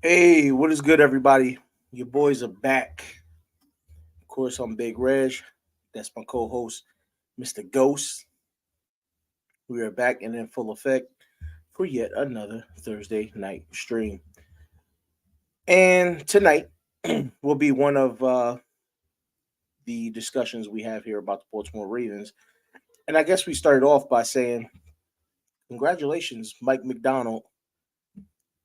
Hey, what is good, everybody? Your boys are back. Of course, I'm Big Reg. That's my co-host, Mr. Ghost. We are back and in full effect for yet another Thursday night stream. And tonight will be one of the discussions we have here about the Baltimore Ravens. And I guess we started off by saying, congratulations, Mike Macdonald,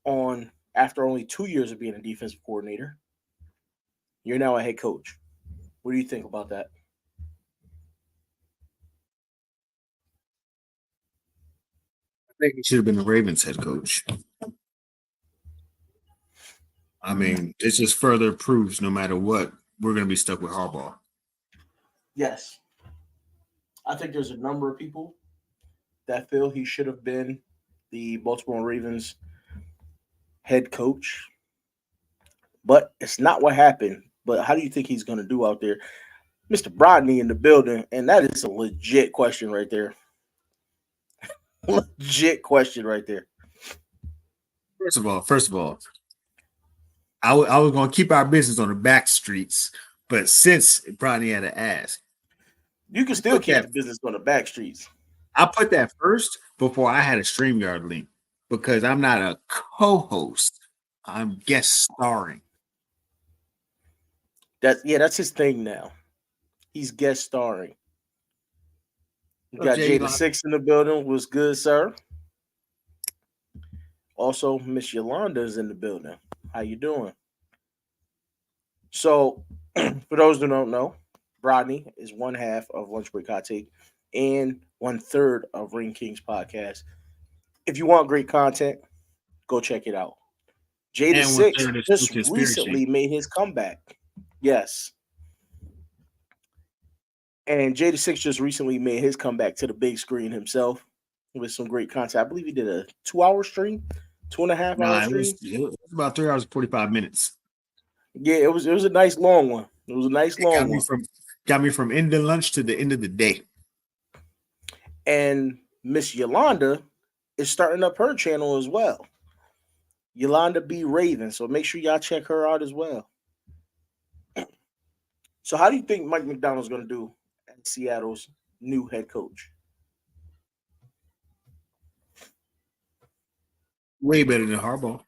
on after only 2 years of being a defensive coordinator. You're now a head coach. What do you think about that? I think he should have been the Ravens head coach. I mean, it just further proves no matter what, we're going to be stuck with Harbaugh. Yes. I think there's a number of people that feel he should have been the Baltimore Ravens head coach, but it's not what happened. But how do you think he's going to do out there? Mr. Brodney in the building, and that is a legit question right there. Legit question right there. First of all, I was going to keep our business on the back streets, but since Bronny had to ask, You can still keep the business on the back streets. I put that first before I had a StreamYard link because I'm not a co-host. I'm guest starring. That's his thing now. He's guest starring. You got Jay, Jada Six in the building. Was good, sir. Also, Miss Yolanda is in the building. How you doing? So, for those who don't know, Rodney is one half of Lunch Break Hot Take and 1/3 of Ring Kings podcast. If you want great content, go check it out. Jada and Six 1/3 is just conspiracy. recently made his comeback. Yes. And Jada Six just recently made his comeback to the big screen himself with some great content. I believe he did a 2 hour stream, 2.5 hour Nah, stream. it was about 3 hours and 45 minutes. Yeah, it was a nice long one. It was a nice long one. Got me from end of lunch to the end of the day. And Miss Yolanda is starting up her channel as well. Yolanda B. Raven. So make sure y'all check her out as well. So how do you think Mike Macdonald's going to do as Seattle's new head coach? Way better than Harbaugh.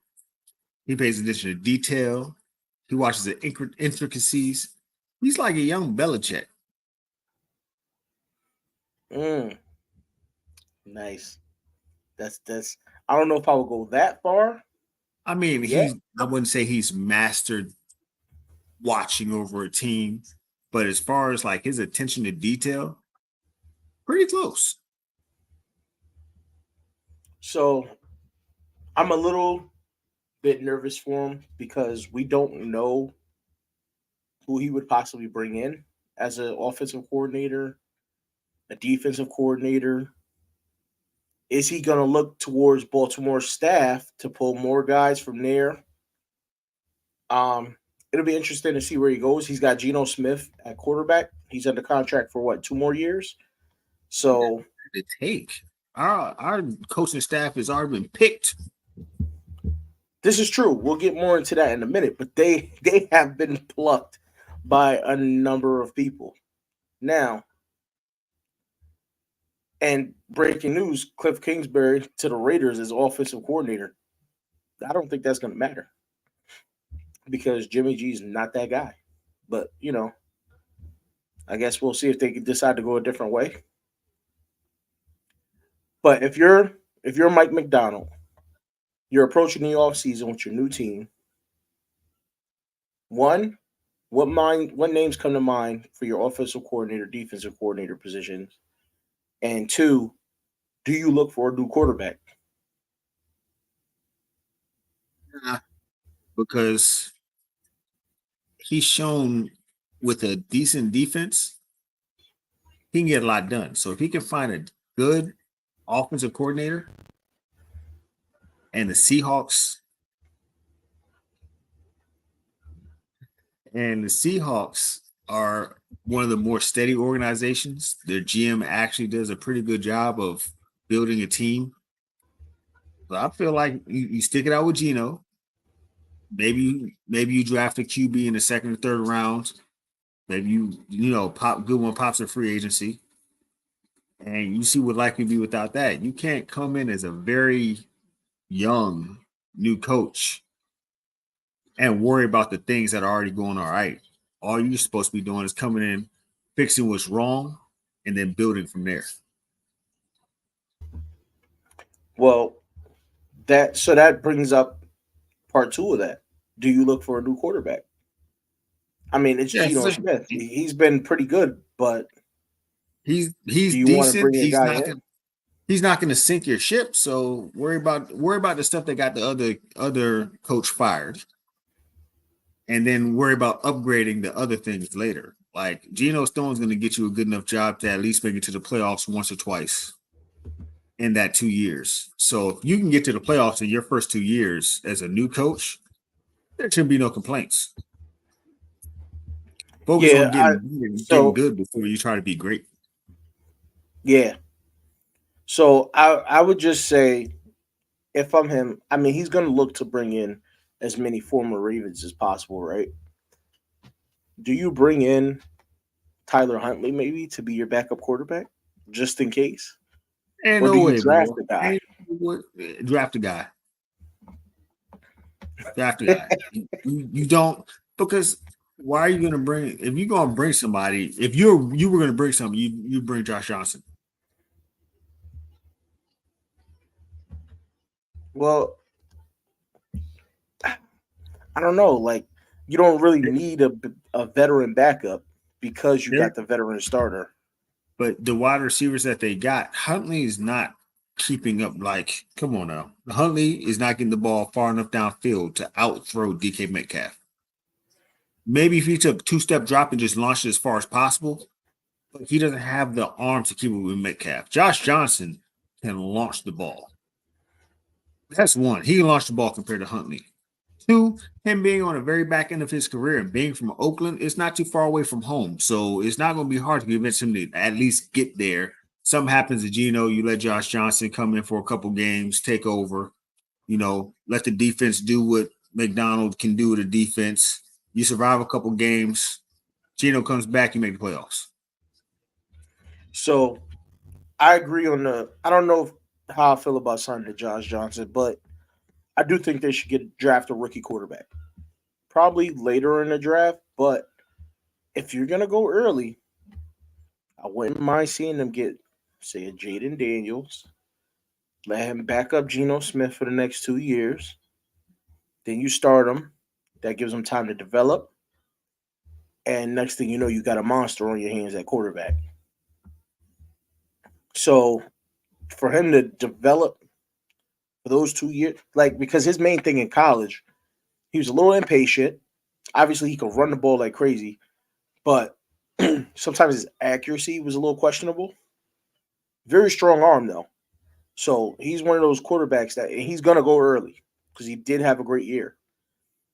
He pays attention to detail. He watches the intricacies. He's like a young Belichick. Nice. That's. I don't know if I would go that far. I mean, I wouldn't say he's mastered watching over a team, but as far as like his attention to detail, pretty close. So I'm a little bit nervous for him because we don't know who he would possibly bring in as an offensive coordinator, a defensive coordinator. Is he going to look towards Baltimore's staff to pull more guys from there? It'll be interesting to see where he goes. He's got Geno Smith at quarterback. He's under contract for what, 2 more years? So the take our coaching staff has already been picked. This is true. We'll get more into that in a minute, but they have been plucked by a number of people. Now, and breaking news, Cliff Kingsbury to the Raiders as offensive coordinator. I don't think that's going to matter because Jimmy G's not that guy. But, I guess we'll see if they decide to go a different way. But if you're Mike Macdonald, you're approaching the offseason with your new team. One, what names come to mind for your offensive coordinator, defensive coordinator positions? And two, do you look for a new quarterback? Because he's shown with a decent defense, he can get a lot done. So if he can find a good offensive coordinator and the Seahawks are one of the more steady organizations. Their GM actually does a pretty good job of building a team. So I feel like you stick it out with Geno. maybe you draft a QB in the second or third round. Maybe good one pops a free agency, and you see what life can be without that. You can't come in as a very young new coach and worry about the things that are already going all right. All you're supposed to be doing is coming in, fixing what's wrong, and then building from there. Well, that brings up part 2 of that. Do you look for a new quarterback? I mean, it's Geno Smith. He's been pretty good, but he's do you decent. want to bring a guy in? He's not going to sink your ship. So worry about the stuff that got the other coach fired, and then worry about upgrading the other things later. Like Geno Stone's going to get you a good enough job to at least make it to the playoffs once or twice in that 2 years. So if you can get to the playoffs in your first 2 years as a new coach, there shouldn't be no complaints. Focus on getting good before you try to be great. Yeah. So I would just say, if I'm him, I mean, he's going to look to bring in as many former Ravens as possible, right? Do you bring in Tyler Huntley maybe to be your backup quarterback, just in case? Or do you draft a guy? Draft a guy. Draft a guy. You don't, because why are you going to bring? If you're going to bring somebody, if you were going to bring somebody, you bring Josh Johnson. Well, I don't know. Like, you don't really need a veteran backup because you got the veteran starter. But the wide receivers that they got, Huntley is not keeping up. Like, come on now. Huntley is not getting the ball far enough downfield to outthrow DK Metcalf. Maybe if he took a 2-step drop and just launched it as far as possible, but he doesn't have the arm to keep it with Metcalf. Josh Johnson can launch the ball. That's one. He can launch the ball compared to Huntley. 2, him being on the very back end of his career and being from Oakland, it's not too far away from home. So it's not going to be hard to convince him to at least get there. Something happens to Geno, you let Josh Johnson come in for a couple games, take over, let the defense do what Macdonald can do with the defense. You survive a couple games, Geno comes back, you make the playoffs. So I agree on I don't know how I feel about signing to Josh Johnson, but I do think they should draft a rookie quarterback. Probably later in the draft, but if you're going to go early, I wouldn't mind seeing them get, say, a Jaden Daniels, let him back up Geno Smith for the next 2 years. Then you start him. That gives him time to develop. And next thing you know, you got a monster on your hands at quarterback. So for him to develop for those 2 years, because his main thing in college, he was a little impatient. Obviously, he could run the ball like crazy, but sometimes his accuracy was a little questionable. Very strong arm, though. So he's one of those quarterbacks that he's going to go early because he did have a great year.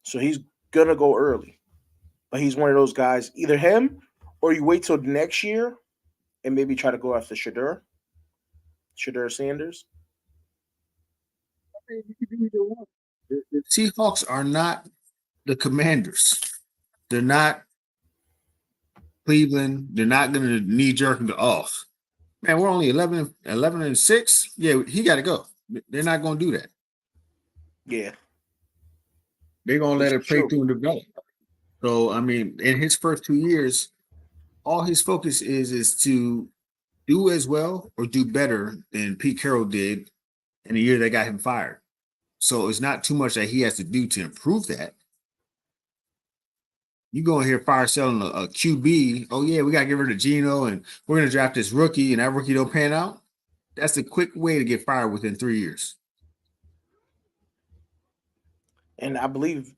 So he's going to go early. But he's one of those guys, either him or you wait till next year and maybe try to go after Shedeur Sanders. The Seahawks are not the Commanders. They're not Cleveland. They're not going to knee-jerk them off. Man, we're only 11-6. Yeah, he got to go. They're not going to do that. Yeah. They're going to let it play through and develop. So, I mean, in his first 2 years, all his focus is to do as well or do better than Pete Carroll did in the year that got him fired. So it's not too much that he has to do to improve that. You go in here fire selling a QB. Oh, yeah, we got to get rid of Geno and we're going to draft this rookie and that rookie don't pan out. That's a quick way to get fired within 3 years. And I believe,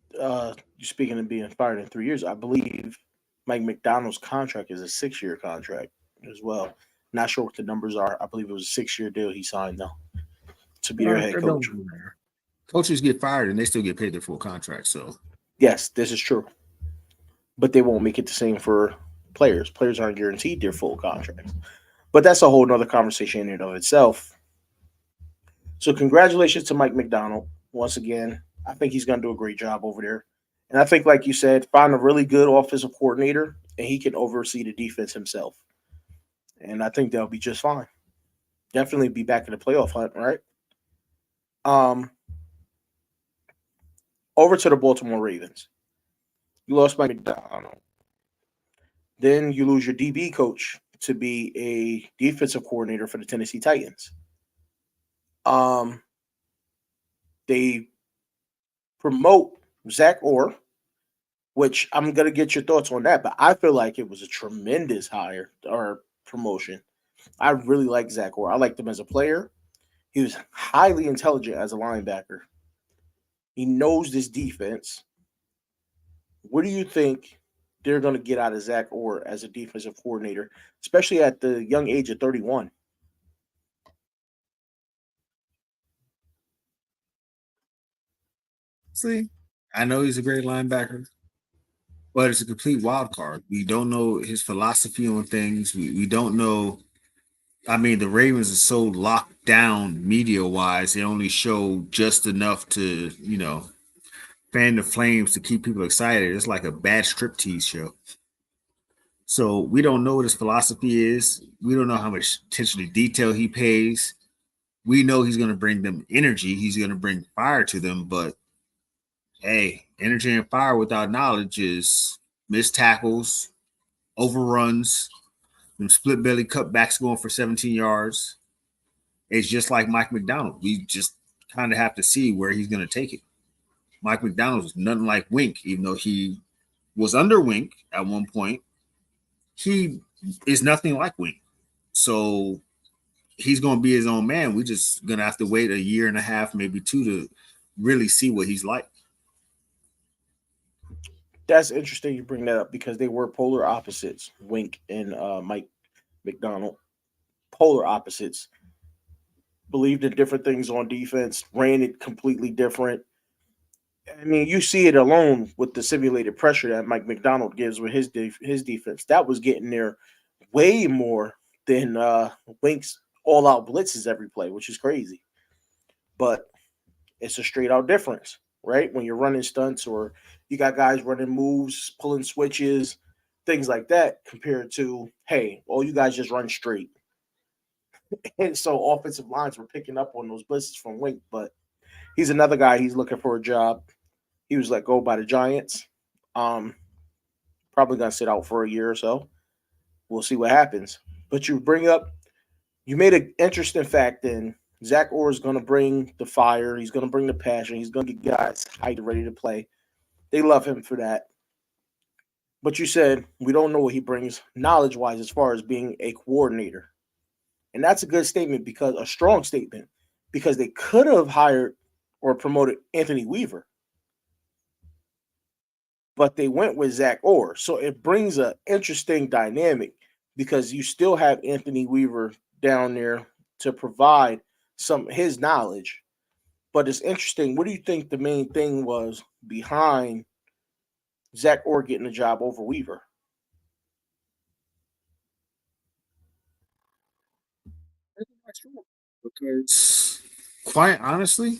speaking of being fired in 3 years, I believe Mike Macdonald's contract is a 6-year contract as well. Not sure what the numbers are. I believe it was a 6-year deal he signed, though, to be their head coach. Coaches get fired and they still get paid their full contract. So, yes, this is true. But they won't make it the same for players. Players aren't guaranteed their full contracts. But that's a whole nother conversation in and of itself. So congratulations to Mike Macdonald. Once again, I think he's going to do a great job over there. And I think, like you said, find a really good offensive coordinator, and he can oversee the defense himself. And I think they'll be just fine. Definitely be back in the playoff hunt, right? Um, Over to the Baltimore Ravens. You lost Mike McDonald. Then you lose your DB coach to be a defensive coordinator for the Tennessee Titans. Um, they promote Zach Orr, which I'm gonna get your thoughts on that, but I feel like it was a tremendous hire or promotion. I really like Zach Orr. I liked him as a player. He was highly intelligent as a linebacker. He knows this defense. What do you think they're going to get out of Zach Orr as a defensive coordinator, especially at the young age of 31? See, I know he's a great linebacker, but it's a complete wild card. We don't know his philosophy on things. We don't know. I mean, the Ravens are so locked down media wise, they only show just enough to, fan the flames to keep people excited. It's like a bad striptease show. So we don't know what his philosophy is. We don't know how much attention to detail he pays. We know he's going to bring them energy. He's going to bring fire to them. But hey, energy and fire without knowledge is missed tackles, overruns, them split belly cutbacks going for 17 yards. It's just like Mike Macdonald. We just kind of have to see where he's going to take it. Mike Macdonald was nothing like Wink, even though he was under Wink at one point. He is nothing like Wink. So he's going to be his own man. We're just going to have to wait a year and a half, maybe two, to really see what he's like. That's interesting you bring that up because they were polar opposites, Wink and Mike McDonald. Polar opposites. Believed in different things on defense, ran it completely different. I mean, you see it alone with the simulated pressure that Mike McDonald gives with his defense. That was getting there way more than Wink's all out blitzes every play, which is crazy. But it's a straight out difference, right? When you're running stunts or you got guys running moves, pulling switches, things like that, compared to, hey, all you guys just run straight. And so offensive lines were picking up on those blitzes from Wink, but he's another guy. He's looking for a job. He was let go by the Giants. Um, Probably gonna sit out for a year or so. We'll see what happens. But you made an interesting fact in Zach Orr is gonna bring the fire, he's gonna bring the passion, he's gonna get guys hyped and ready to play. They love him for that. But you said we don't know what he brings knowledge wise as far as being a coordinator. And that's a good statement because a strong statement because they could have hired or promoted Anthony Weaver, but they went with Zach Orr. So it brings an interesting dynamic because you still have Anthony Weaver down there to provide some his knowledge. But it's interesting. What do you think the main thing was behind Zach Orr getting the job over Weaver? Because, quite honestly,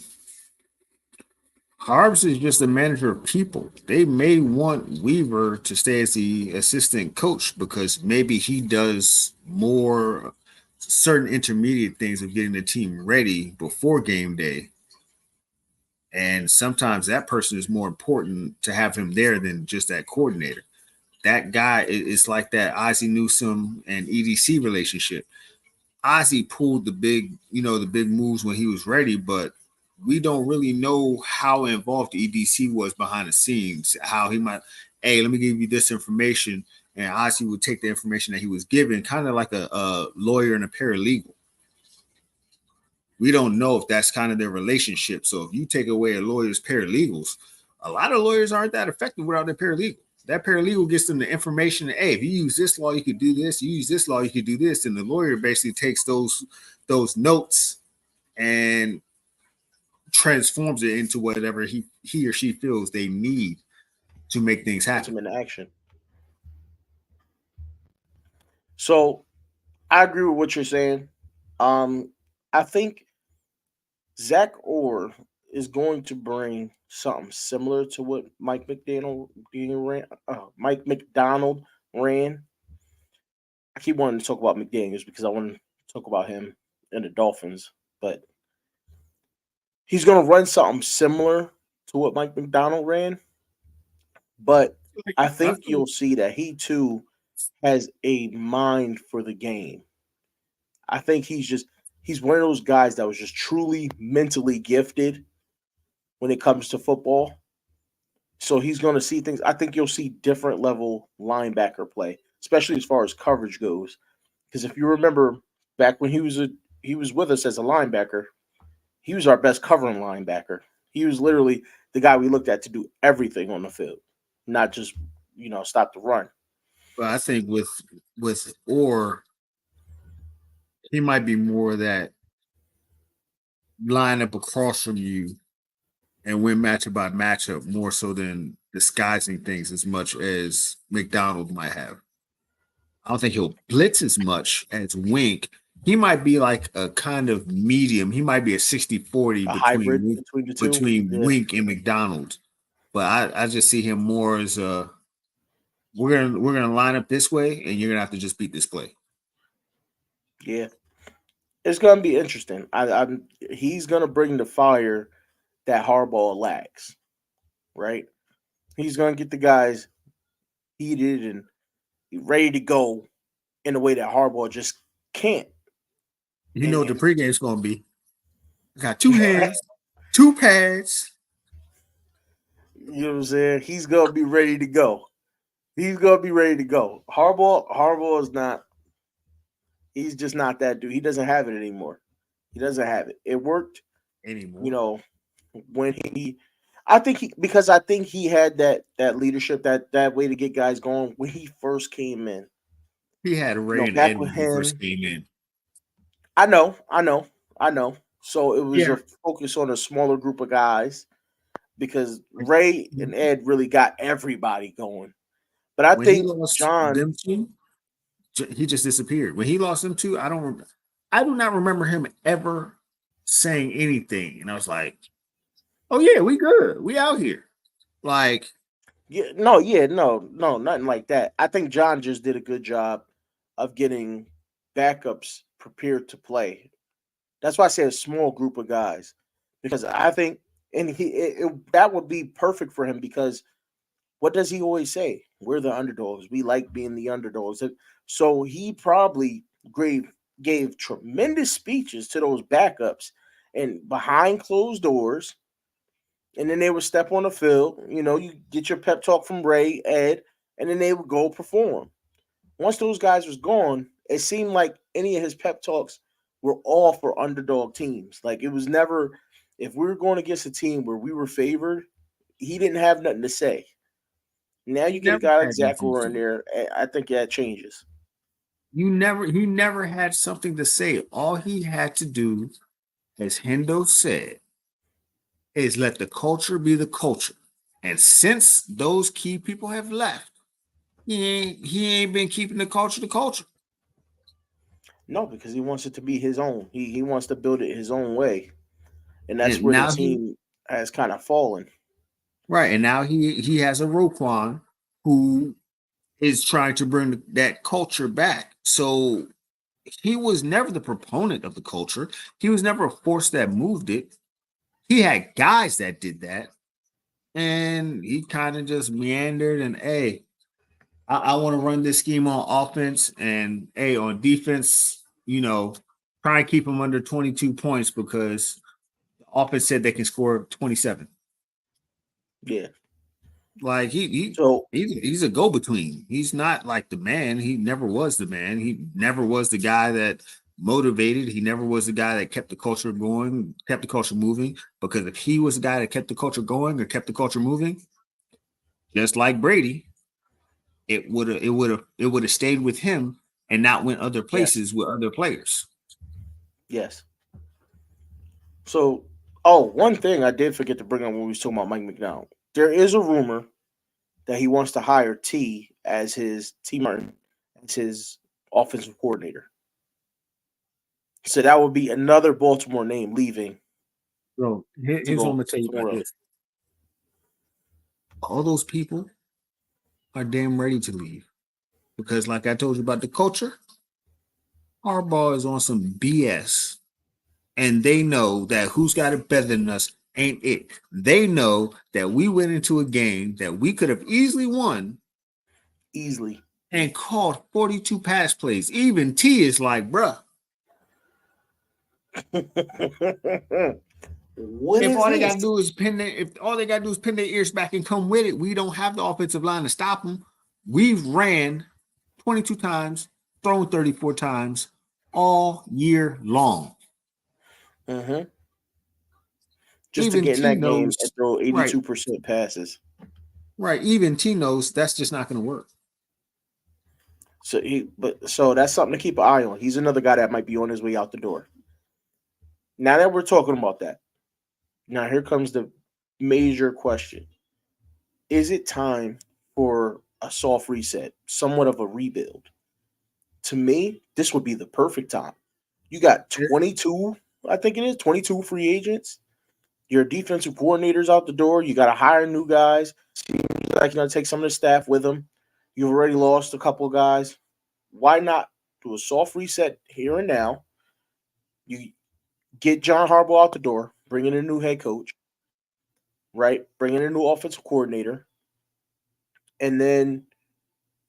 Harbs is just a manager of people. They may want Weaver to stay as the assistant coach because maybe he does more certain intermediate things of getting the team ready before game day. And sometimes that person is more important to have him there than just that coordinator. That guy is like that Ozzie Newsome and EDC relationship. Ozzie pulled the big moves when he was ready, but we don't really know how involved EDC was behind the scenes. How he might, hey, let me give you this information, and Ozzie would take the information that he was given, kind of like a lawyer and a paralegal. We don't know if that's kind of their relationship. So if you take away a lawyer's paralegals, a lot of lawyers aren't that effective without their paralegal. That paralegal gets them the information. Hey, if you use this law, you could do this. You use this law, you could do this. And the lawyer basically takes those notes and transforms it into whatever he or she feels they need to make things Puts happen. him in action. So I agree with what you're saying. I think Zach Orr is going to bring something similar to what Mike McDonald ran. I keep wanting to talk about McDaniels because I want to talk about him and the Dolphins, but he's going to run something similar to what Mike McDonald ran. But I think you'll see that he too has a mind for the game. I think he's one of those guys that was just truly mentally gifted when it comes to football. So he's going to see things. I think you'll see different level linebacker play, especially as far as coverage goes. Because if you remember back when he was with us as a linebacker, he was our best covering linebacker. He was literally the guy we looked at to do everything on the field, not just stop the run. But I think with Orr, he might be more that line up across from you and win matchup by matchup more so than disguising things as much as McDonald might have. I don't think he'll blitz as much as Wink. He might be like a kind of medium. He might be a 60-40 A hybrid between the two. between Wink and McDonald. But I just see him more as we're gonna line up this way and you're gonna have to just beat this play. Yeah. It's gonna be interesting. He's gonna bring the fire that Harbaugh lacks, right? He's gonna get the guys heated and ready to go in a way that Harbaugh just can't. You know what the pregame's gonna be. Got two hands, two pads. You know what I'm saying? He's gonna be ready to go. He's gonna be ready to go. Harbaugh is not. He's just not that dude. He doesn't have it anymore. He doesn't have it. It worked anymore. When I think he had that leadership, that way to get guys going when he first came in. He had Ray and Ed when he first came in. I know. So it was a focus on a smaller group of guys because Ray and Ed really got everybody going. But I think John, them two, he just disappeared. When he lost them two, I do not remember him ever saying anything. And I was like, oh yeah, we good. We out here. Like, no, nothing like that. I think John just did a good job of getting backups prepared to play. That's why I say a small group of guys, because I think, and that would be perfect for him because what does he always say? We're the underdogs. We like being the underdogs. So he probably gave tremendous speeches to those backups and behind closed doors. And then they would step on the field. You get your pep talk from Ray, Ed, and then they would go perform. Once those guys was gone, it seemed like any of his pep talks were all for underdog teams. Like it was never, if we were going against a team where we were favored, he didn't have nothing to say. Now you get a guy like Zach Orr in there. I think that changes. He never had something to say. All he had to do, as Hendo said, is let the culture be the culture. And since those key people have left, he ain't been keeping the culture. No, because he wants it to be his own. He wants to build it his own way. And that's where the team has kind of fallen. Right. And now he has a Roquan who is trying to bring that culture back. So he was never the proponent of the culture. He was never a force that moved it. He had guys that did that. And he kind of just meandered and, hey, I want to run this scheme on offense and, hey, on defense, try and keep them under 22 points because the offense said they can score 27. Yeah. Like he's a go-between. He's not like the man. He never was the man. He never was the guy that motivated. He never was the guy that kept the culture going, kept the culture moving. Because if he was the guy that kept the culture going or kept the culture moving, just like Brady, it would have stayed with him and not went other places with other players. Yes. So, one thing I did forget to bring up when we was talking about Mike McDonald. There is a rumor that he wants to hire T Martin as his offensive coordinator. So that would be another Baltimore name leaving. So to here's what I'm go gonna tell you somewhere about else. this. All those people are damn ready to leave because, like I told you about the culture, Harbaugh is on some BS, and they know that who's got it better than us ain't it. They know that we went into a game that we could have easily won Easily. and called 42 pass plays. Even T is like, bruh, What if is all they this? gotta do is pin their ears back and come with it, we don't have the offensive line to stop them. We've ran 22 times, thrown 34 times all year long. Mm-hmm. Just to Even get in T that game knows, and throw right, 82% passes. right. Even T knows that's just not going to work. So that's something to keep an eye on. He's another guy that might be on his way out the door. Now that we're talking about that, now here comes the major question. Is it time for a soft reset, somewhat of a rebuild? To me, this would be the perfect time. You got 22, I think it is, 22 free agents. Your defensive coordinator's out the door. You got to hire new guys. Seems like you're going to take some of the staff with them. You've already lost a couple of guys. Why not do a soft reset here and now? You get John Harbaugh out the door, bring in a new head coach, right? Bring in a new offensive coordinator, and then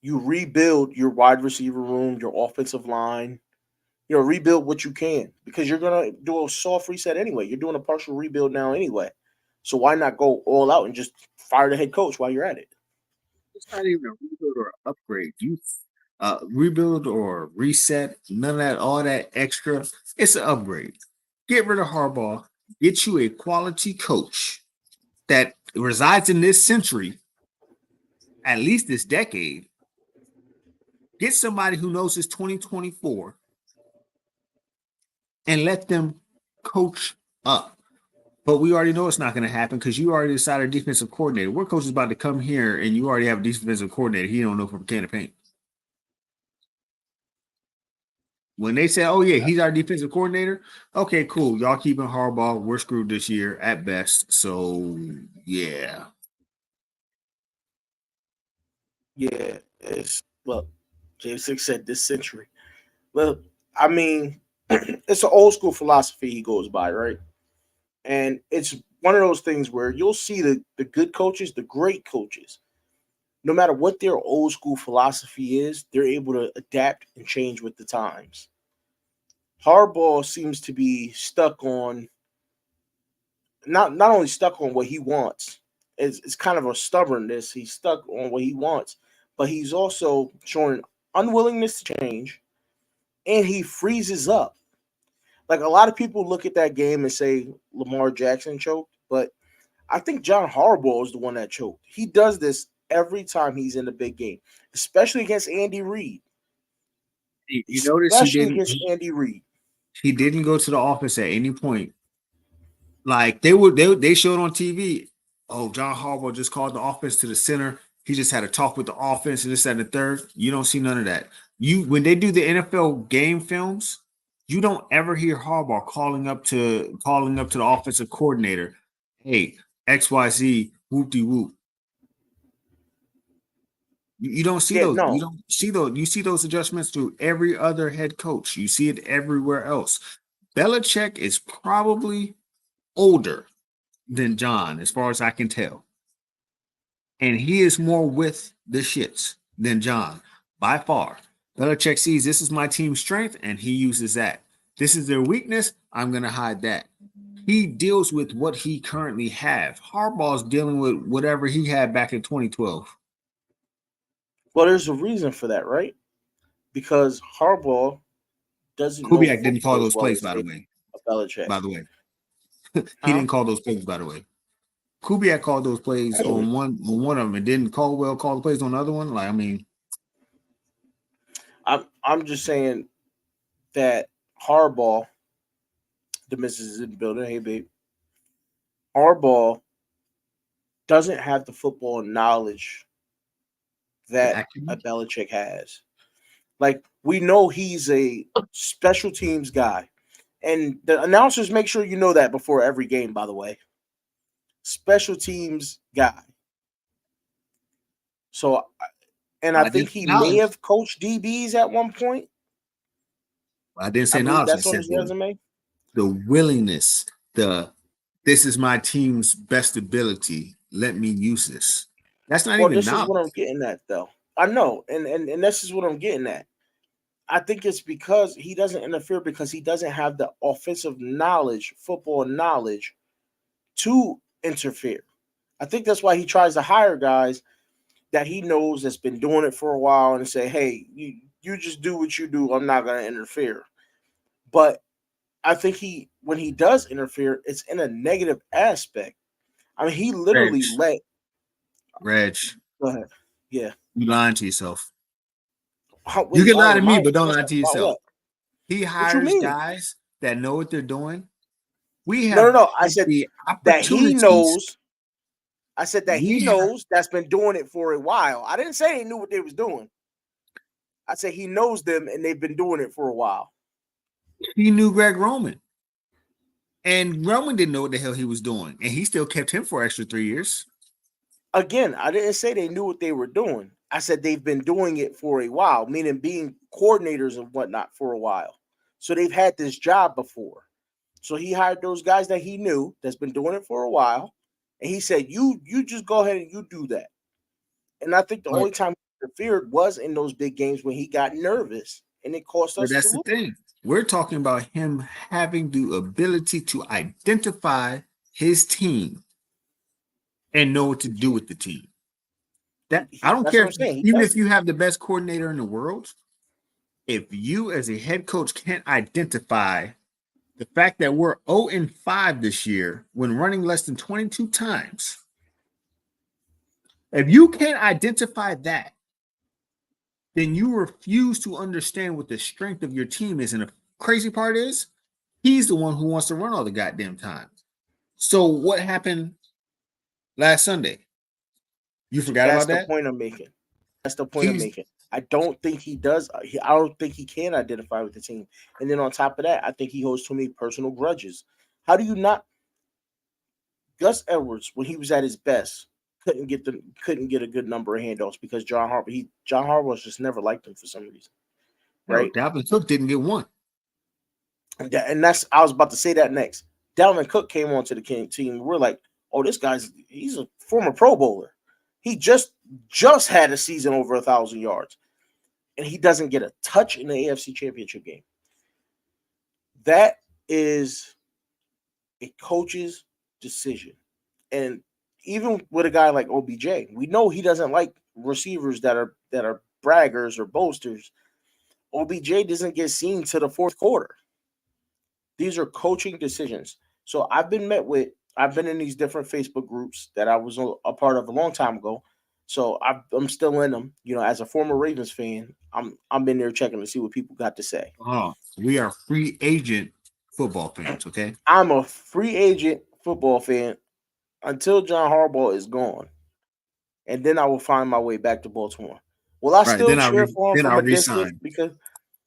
you rebuild your wide receiver room, your offensive line. Rebuild what you can because you're gonna do a soft reset anyway. You're doing a partial rebuild now anyway. So why not go all out and just fire the head coach while you're at it? It's not even a rebuild or upgrade. You rebuild or reset, none of that, all that extra. It's an upgrade. Get rid of Harbaugh, get you a quality coach that resides in this century, at least this decade. Get somebody who knows it's 2024 and let them coach up. But we already know it's not going to happen because you already decided a defensive coordinator. What coach is about to come here and you already have a defensive coordinator? He don't know from a can of paint. When they say, "Oh yeah, he's our defensive coordinator," okay, cool. Y'all keeping Harbaugh. We're screwed this year at best. So yeah, Yeah, look, James Six said this century. Well, I mean, it's an old school philosophy he goes by, right? And it's one of those things where you'll see the good coaches, the great coaches, no matter what their old school philosophy is, they're able to adapt and change with the times. Harbaugh seems to be stuck on not only stuck on what he wants. It's kind of a stubbornness. He's stuck on what he wants, but he's also showing unwillingness to change, and he freezes up. Like a lot of people look at that game and say Lamar Jackson choked, but I think John Harbaugh is the one that choked. He does this every time he's in the big game, especially against Andy Reid. you notice Especially against Andy Reid. he didn't go to the office at any point. Like they showed on TV. Oh, John Harbaugh just called the offense to the center. He just had a talk with the offense and this and the third. You don't see none of that. When they do the NFL game films, you don't ever hear Harbaugh calling up to the offensive coordinator. Hey, XYZ, whoop de whoop. You don't see Yeah, those. You no. don't see those. You see those adjustments to every other head coach. You see it everywhere else. Belichick is probably older than John, as far as I can tell. And he is more with the shits than John by far. Belichick sees this is my team's strength and he uses that. This is their weakness. I'm going to hide that. He deals with what he currently have. Harbaugh's dealing with whatever he had back in 2012. Well, there's a reason for that, right? Because Harbaugh doesn't know Kubiak didn't call football as those well plays, as by the way. Belichick. By the way, he Huh? didn't call those plays. By the way, Kubiak called those plays on one of them, and didn't Caldwell call the plays on the other one. Like, I mean, I'm just saying that Harbaugh, the missus is in the building. Hey, babe. Harbaugh doesn't have the football knowledge that a acumen. Belichick has. Like we know he's a special teams guy, And the announcers make sure you know that before every game, by the way. Special teams guy. So, and I I think didn't he say may knowledge. have coached DBs at one point. I didn't I say believe knowledge. I that's on said his resume. the willingness, this is my team's best ability. Let me use this. That's not Well, even this is knowledge. what I'm getting at, though. I know, and this is what I'm getting at. I think it's because he doesn't interfere because he doesn't have the offensive knowledge, football knowledge to interfere. I think that's why he tries to hire guys that he knows that's been doing it for a while and say, hey, you just do what you do. I'm not going to interfere. But I think when he does interfere, it's in a negative aspect. I mean, he Reg, literally let. Reg, Go ahead. Yeah. you lying to yourself. You Wait, can lie to me, lying but don't lie about to yourself. what? He What you hires mean? guys that know what they're doing. We No, no, have no. I had said the that he opportunities. knows. I said that he We have, knows that's been doing it for a while. I didn't say he knew what they was doing. I said he knows them and they've been doing it for a while. he knew Greg Roman. And Roman didn't know what the hell he was doing. And he still kept him for an extra 3 years. Again, I didn't say they knew what they were doing. I said they've been doing it for a while, meaning being coordinators and whatnot for a while. So they've had this job before. So he hired those guys that he knew that's been doing it for a while. And he said, you just go ahead and you do that. And I think the But only time he interfered was in those big games when he got nervous and it cost But us to that's the lose. thing. We're talking about him having the ability to identify his team and know what to do with the team. That I don't That's care what I'm if, saying. He even does. if you have the best coordinator in the world, if you as a head coach can't identify the fact that we're 0-5 this year when running less than 22 times, if you can't identify that, then you refuse to understand what the strength of your team is. And the crazy part is, he's the one who wants to run all the goddamn time. So what happened last Sunday? You forgot That's about the that? point I'm making. That's the point I'm He's making. I don't think he does. I don't think he can identify with the team. And then on top of that, I think he holds too many personal grudges. How do you not? Gus Edwards, when he was at his best, couldn't get a good number of handoffs because John Harbaugh just never liked him for some reason, no, right? Dalvin Cook didn't get one. And that's I was about to say that next. Dalvin Cook came onto the King team. We're like, oh, he's a former Pro Bowler. He just had a season over 1,000 yards, and he doesn't get a touch in the AFC Championship game. That is a coach's decision, and even with a guy like OBJ, we know he doesn't like receivers that are braggers or boasters. OBJ doesn't get seen to the fourth quarter. These are coaching decisions. So I've been in these different Facebook groups that I was a part of a long time ago. So I'm still in them. You know, as a former Ravens fan, I'm in there checking to see what people got to say. Oh, we are free agent football fans, okay? I'm a free agent football fan until John Harbaugh is gone, and then I will find my way back to Baltimore. Will I Right. still cheer for him Then from I'll a distance? resign. Because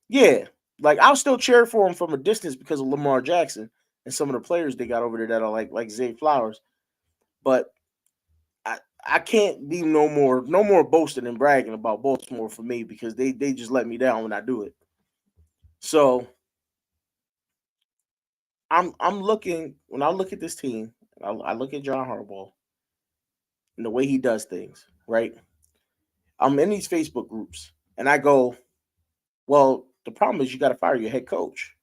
yeah, like I'll still cheer for him from a distance because of Lamar Jackson and some of the players they got over there that are like Zay Flowers. But I can't be no more boasting and bragging about Baltimore for me because they just let me down when I do it. So I'm looking when I look at this team, I look at John Harbaugh and the way he does things, right? I'm in these Facebook groups and I go, well, the problem is you got to fire your head coach.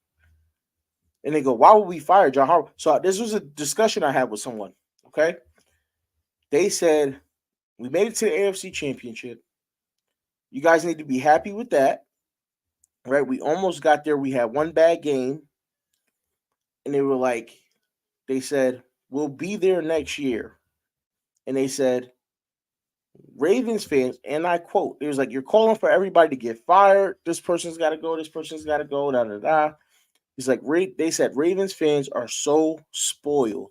And they go, why would we fire John Harbaugh? So this was a discussion I had with someone. Okay. They said, we made it to the AFC Championship. You guys need to be happy with that. Right? We almost got there. We had one bad game. And they said, we'll be there next year. And they said, Ravens fans, and I quote, it was like, you're calling for everybody to get fired. This person's got to go. This person's got to go. Da, da, da. He's like, they said Ravens fans are so spoiled.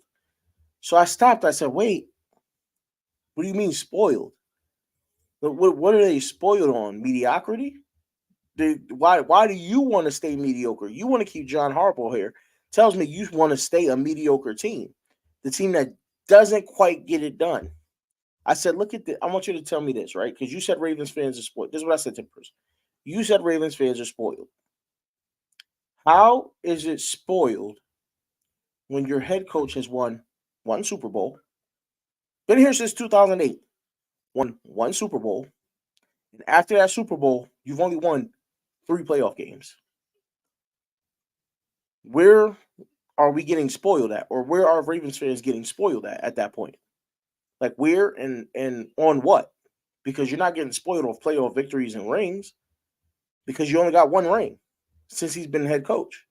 So I stopped. I said, wait, what do you mean spoiled? What are they spoiled on? Mediocrity? Why do you want to stay mediocre? You want to keep John Harbaugh here. tells me you want to stay a mediocre team, the team that doesn't quite get it done. I said, look at this. I want you to tell me this, right? Because you said Ravens fans are spoiled. This is what I said to the person. You said Ravens fans are spoiled. How is it spoiled when your head coach has won one Super Bowl, been here since 2008, won one Super Bowl, and after that Super Bowl, you've only won 3 playoff games? Where are we getting spoiled at, or where are Ravens fans getting spoiled at that point? Like where and on what? Because you're not getting spoiled off playoff victories and rings, because you only got 1 ring since he's been head coach,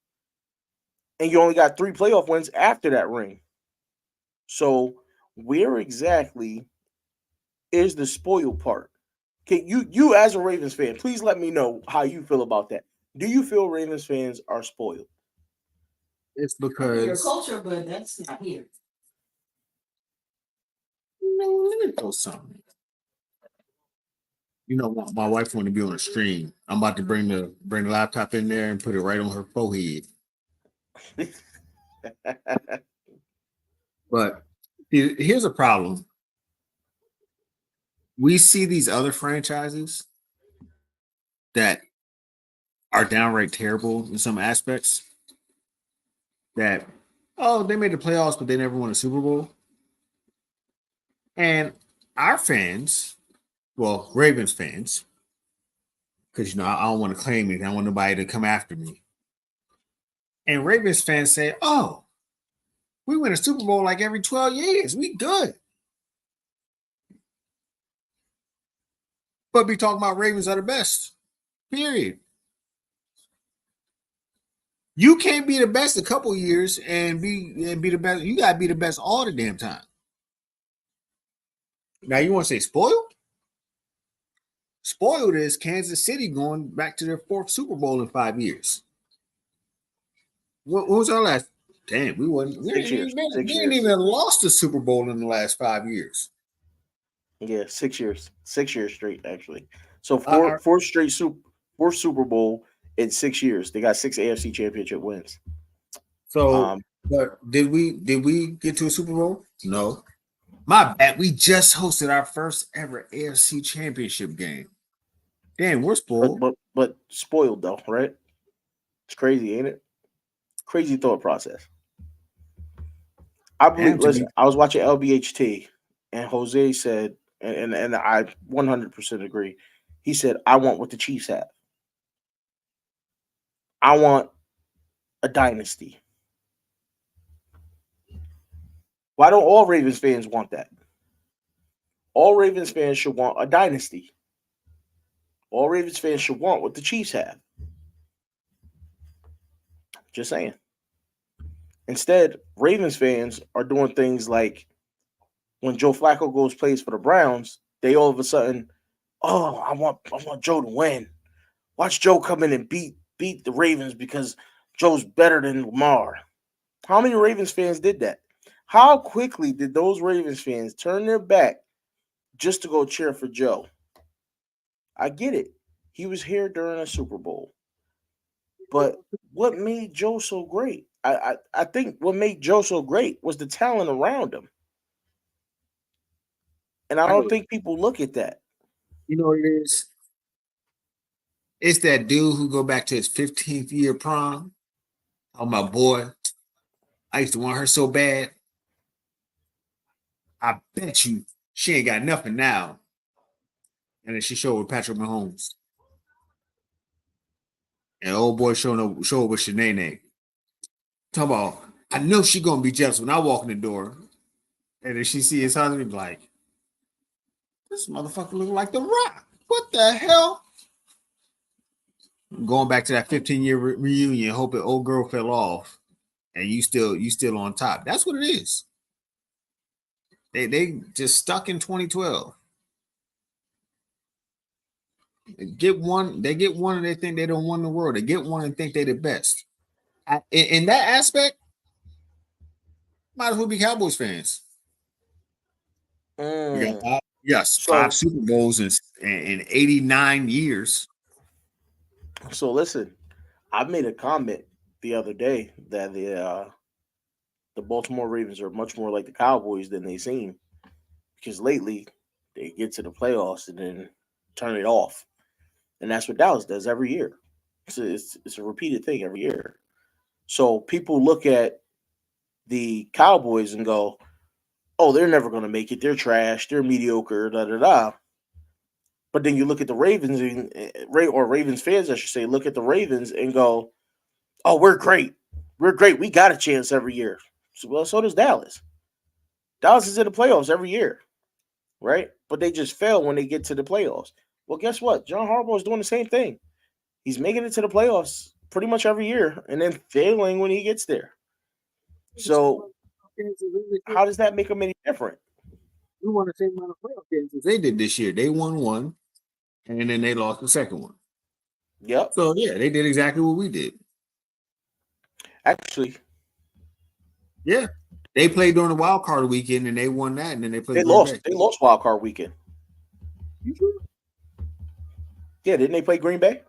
and you only got 3 playoff wins after that ring. So where exactly is the spoiled part? Can you as a Ravens fan, please let me know how you feel about that. Do you feel Ravens fans are spoiled? It's Your because culture, but that's not here. let me post something. You know, my wife want to be on a stream. I'm about to bring the laptop in there and put it right on her forehead. But here's a problem. We see these other franchises that are downright terrible in some aspects. That, oh, they made the playoffs, but they never won a Super Bowl. And our fans, well, Ravens fans, because I don't want to claim it. I don't want nobody to come after me. And Ravens fans say, "Oh, we win a Super Bowl like every 12 years. We good." But be talking about Ravens are the best. Period. You can't be the best a couple years and be the best. You gotta be the best all the damn time. Now you want to say spoiled? Spoiled is Kansas City going back to their 4th Super Bowl in 5 years. What was our last? Damn, we wasn't. We 6 years. ain't 6 even years. lost a Super Bowl in the last 5 years. Yeah, 6 years. 6 years straight, actually. So Our- four straight fourth Super Bowl in 6 years. They got 6 AFC championship wins. So, but did we get to a Super Bowl? No. My bad. We just hosted our first ever AFC championship game. Damn, we're spoiled. But spoiled though, right? It's crazy, ain't it? Crazy thought process. I believe. Damn, to Listen, be I was watching LBHT, and Jose said, and I 100% agree. He said, "I want what the Chiefs have. I want a dynasty." Why don't all Ravens fans want that? All Ravens fans should want a dynasty. All Ravens fans should want what the Chiefs have. Just saying. Instead, Ravens fans are doing things like when Joe Flacco goes plays for the Browns, they all of a sudden, oh, I want Joe to win. Watch Joe come in and beat the Ravens because Joe's better than Lamar. How many Ravens fans did that? How quickly did those Ravens fans turn their back just to go cheer for Joe? I get it. He was here during a Super Bowl. But what made Joe so great? I think what made Joe so great was the talent around him. And I don't think people look at that. You know what it is? It's that dude who go back to his 15th year prom. Oh, my boy. I used to want her so bad. I bet you she ain't got nothing now. And then she showed with Patrick Mahomes. And old boy showed up with Shanae. Talk about, I know she gonna be jealous when I walk in the door. And then she see his husband like, this motherfucker look like The Rock. What the hell? Going back to that 15-year reunion, hoping old girl fell off, and you still on top. That's what it is. They just stuck in 2012. They get one, and they think they don't win the world. They get one and think they're the best. In that aspect, might as well be Cowboys fans. Yes, 5 Super Bowls in 89 years. So listen, I made a comment the other day that the Baltimore Ravens are much more like the Cowboys than they seem, because lately they get to the playoffs and then turn it off, and that's what Dallas does every year. It's a repeated thing every year. So people look at the Cowboys and go, "Oh, they're never going to make it. They're trash. They're mediocre." Da da da. But then you look at the Ravens or Ravens fans, I should say, look at the Ravens and go, "Oh, we're great. We're great. We got a chance every year." So does Dallas. Dallas is in the playoffs every year, right? But they just fail when they get to the playoffs. Well, guess what? John Harbaugh is doing the same thing. He's making it to the playoffs pretty much every year and then failing when he gets there. So how does that make them any different? We won the same amount of playoff games as they did this year. They won one, and then they lost the second one. Yep. So yeah, they did exactly what we did. Actually, yeah, they played during the wild card weekend, and they won that, and then they played. They lost wild card weekend. You sure? Yeah, didn't they play Green Bay?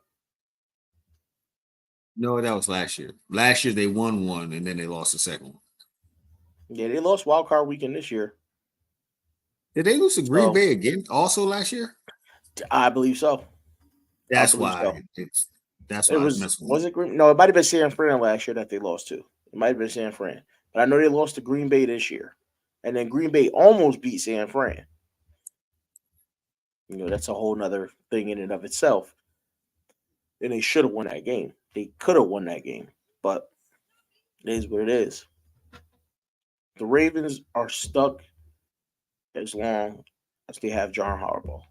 No, that was last year. Last year they won one, and then they lost the second one. Yeah, they lost wild card weekend this year. Did they lose to Green Bay again also last year? I believe so. That's why. So. That's why was it Green? No, it might have been San Fran last year that they lost to. It might have been San Fran. But I know they lost to Green Bay this year. And then Green Bay almost beat San Fran. You know, that's a whole nother thing in and of itself. And they should have won that game. They could have won that game. But it is what it is. The Ravens are stuck as long as they have John Harbaugh.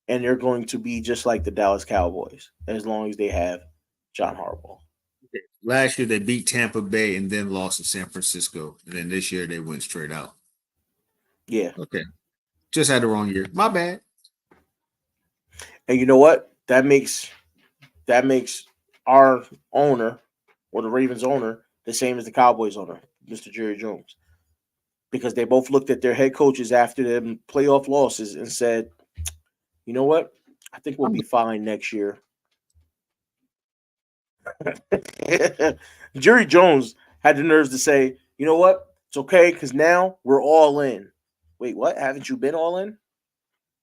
And they're going to be just like the Dallas Cowboys as long as they have John Harbaugh. Last year they beat Tampa Bay and then lost to San Francisco. And then this year they went straight out. Yeah. Okay. Just had the wrong year. My bad. And you know what? That makes our owner or the Ravens owner the same as the Cowboys owner, Mr. Jerry Jones. Because they both looked at their head coaches after them playoff losses and said, you know what? I think we'll be fine next year. Jerry Jones had the nerves to say, you know what? It's okay because now we're all in. Wait, what? Haven't you been all in?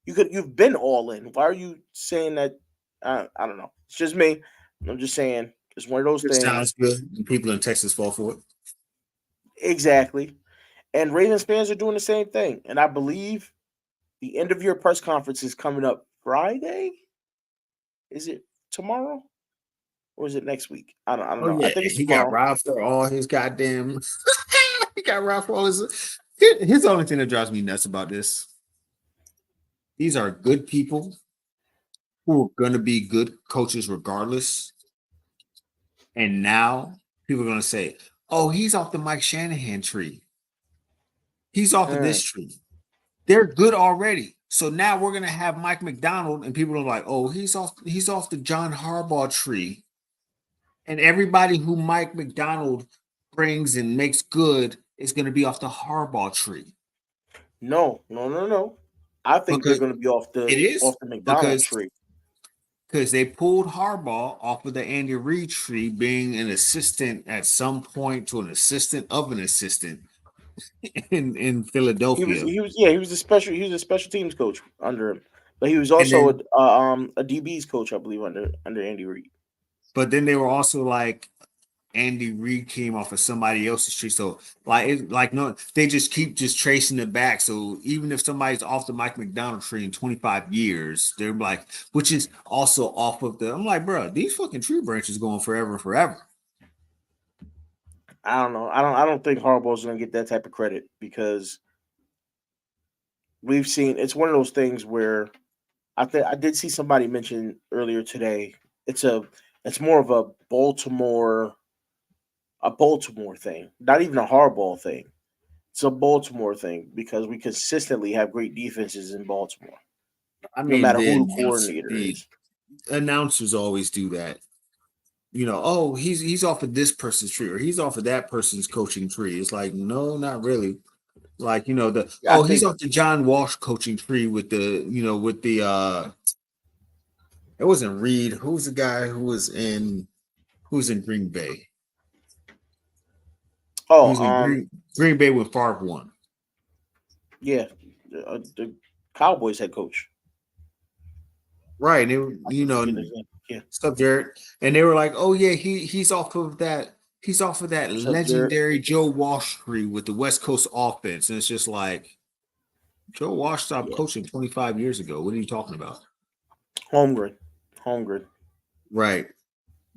You've been all in. Why are you saying that? I don't know. It's just me. I'm just saying it's one of those things. Sounds good. People in Texas fall for it. Exactly. And Ravens fans are doing the same thing. And I believe the end of year press conference is coming up Friday. Is it tomorrow? Or is it next week? I don't know. Yeah. I think it's he tomorrow. got robbed for all his goddamn. He got robbed for all his. Here's the only thing that drives me nuts about this. These are good people who are going to be good coaches regardless. And now people are going to say, oh, he's off the Mike Shanahan tree. He's off of this tree. They're good already. So now we're going to have Mike Macdonald and people are like, oh, he's off the John Harbaugh tree. And everybody who Mike Macdonald brings and makes good is going to be off the Harbaugh tree. No. I think they're going to be off the McDonald tree. Because they pulled Harbaugh off of the Andy Reid tree, being an assistant at some point to an assistant of an assistant in Philadelphia. He was a special teams coach under him. But he was also a DB's coach, I believe, under Andy Reid. But then they were also like Andy Reid came off of somebody else's tree. So they just keep tracing it back. So even if somebody's off the Mike Macdonald tree in 25 years, they're like, which is also off of I'm like, bro, these fucking tree branches going forever and forever. I don't know. I don't think Harbaugh's gonna get that type of credit because we've seen it's one of those things where I did see somebody mention earlier today. It's more of a Baltimore thing, not even a Harbaugh thing. It's a Baltimore thing because we consistently have great defenses in Baltimore. I mean, no matter who the coordinator is. Announcers always do that. You know, oh, he's off of this person's tree or he's off of that person's coaching tree. It's like, no, not really. Like, you know, he's off the John Walsh coaching tree with it wasn't Reed. Who was the guy who was in who's in Green Bay. Oh, Who's in Green Bay with Favre won. Yeah, the Cowboys head coach. Right, and Yeah. stuff, Jared, and they were like, "Oh yeah, he's off of that. He's off of that legendary Joe Walsh tree with the West Coast offense." And it's just like Joe Walsh stopped coaching 25 years ago. What are you talking about? Holmgren. Right.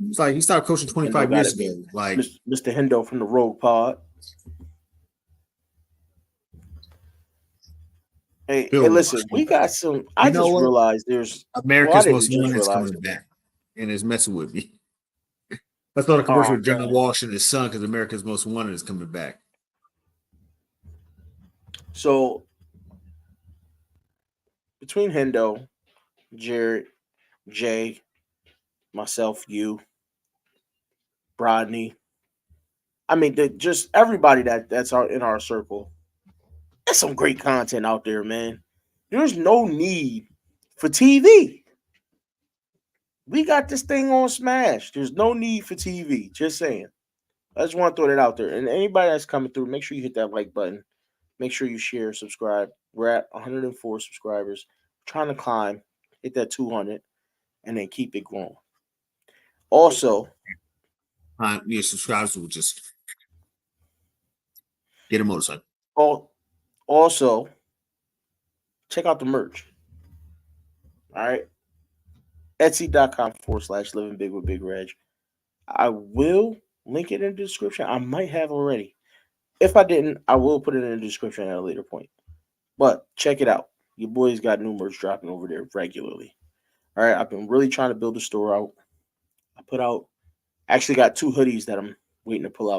It's like he stopped coaching 25 years ago. Like Mr. Hendo from the Rogue Pod. Hey, listen, we got some. I just realized there's America's Most Wanted is coming back, and it's messing with me. I thought a commercial with John Walsh and his son because America's Most Wanted is coming back. So between Hendo, Jared, Jay, myself, you, Rodney, I mean, just everybody that's in our circle. There's some great content out there, man. There's no need for TV. We got this thing on Smash. There's no need for TV. Just saying. I just want to throw that out there. And anybody that's coming through, make sure you hit that like button. Make sure you share, subscribe. We're at 104 subscribers. We're trying to climb, hit that 200, and then keep it growing. Also, your subscribers will just get a motorcycle. Also, check out the merch. All right. Etsy.com/LivinBigwithBigRegg. I will link it in the description. I might have already. If I didn't, I will put it in the description at a later point. But check it out. Your boys got new merch dropping over there regularly. All right. I've been really trying to build the store out. Actually got 2 hoodies that I'm waiting to put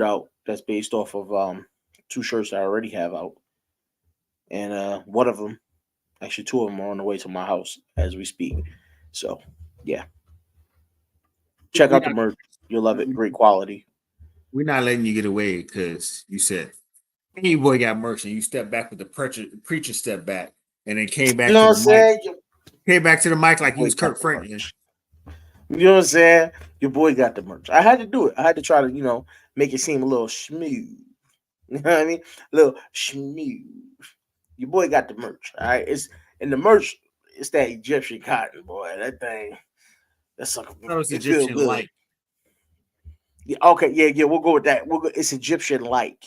out. That's based off of 2 shirts I already have out. And one of them, actually 2 of them are on the way to my house as we speak. So, yeah. Check out the merch. You'll love it. Great quality. We're not letting you get away because you said, hey, boy got merch, and you stepped back with the preacher step back, and then came back to the mic. Came back to the mic like he was Kurt Franklin. You know what I'm saying? Your boy got the merch. I had to do it. I had to try to, make it seem a little smooth. You know what I mean? A little smooth. Your boy got the merch. All right. The merch, it's that Egyptian cotton, boy. That thing. That's something. It's Egyptian like. Yeah, okay, yeah, we'll go with that. It's Egyptian like.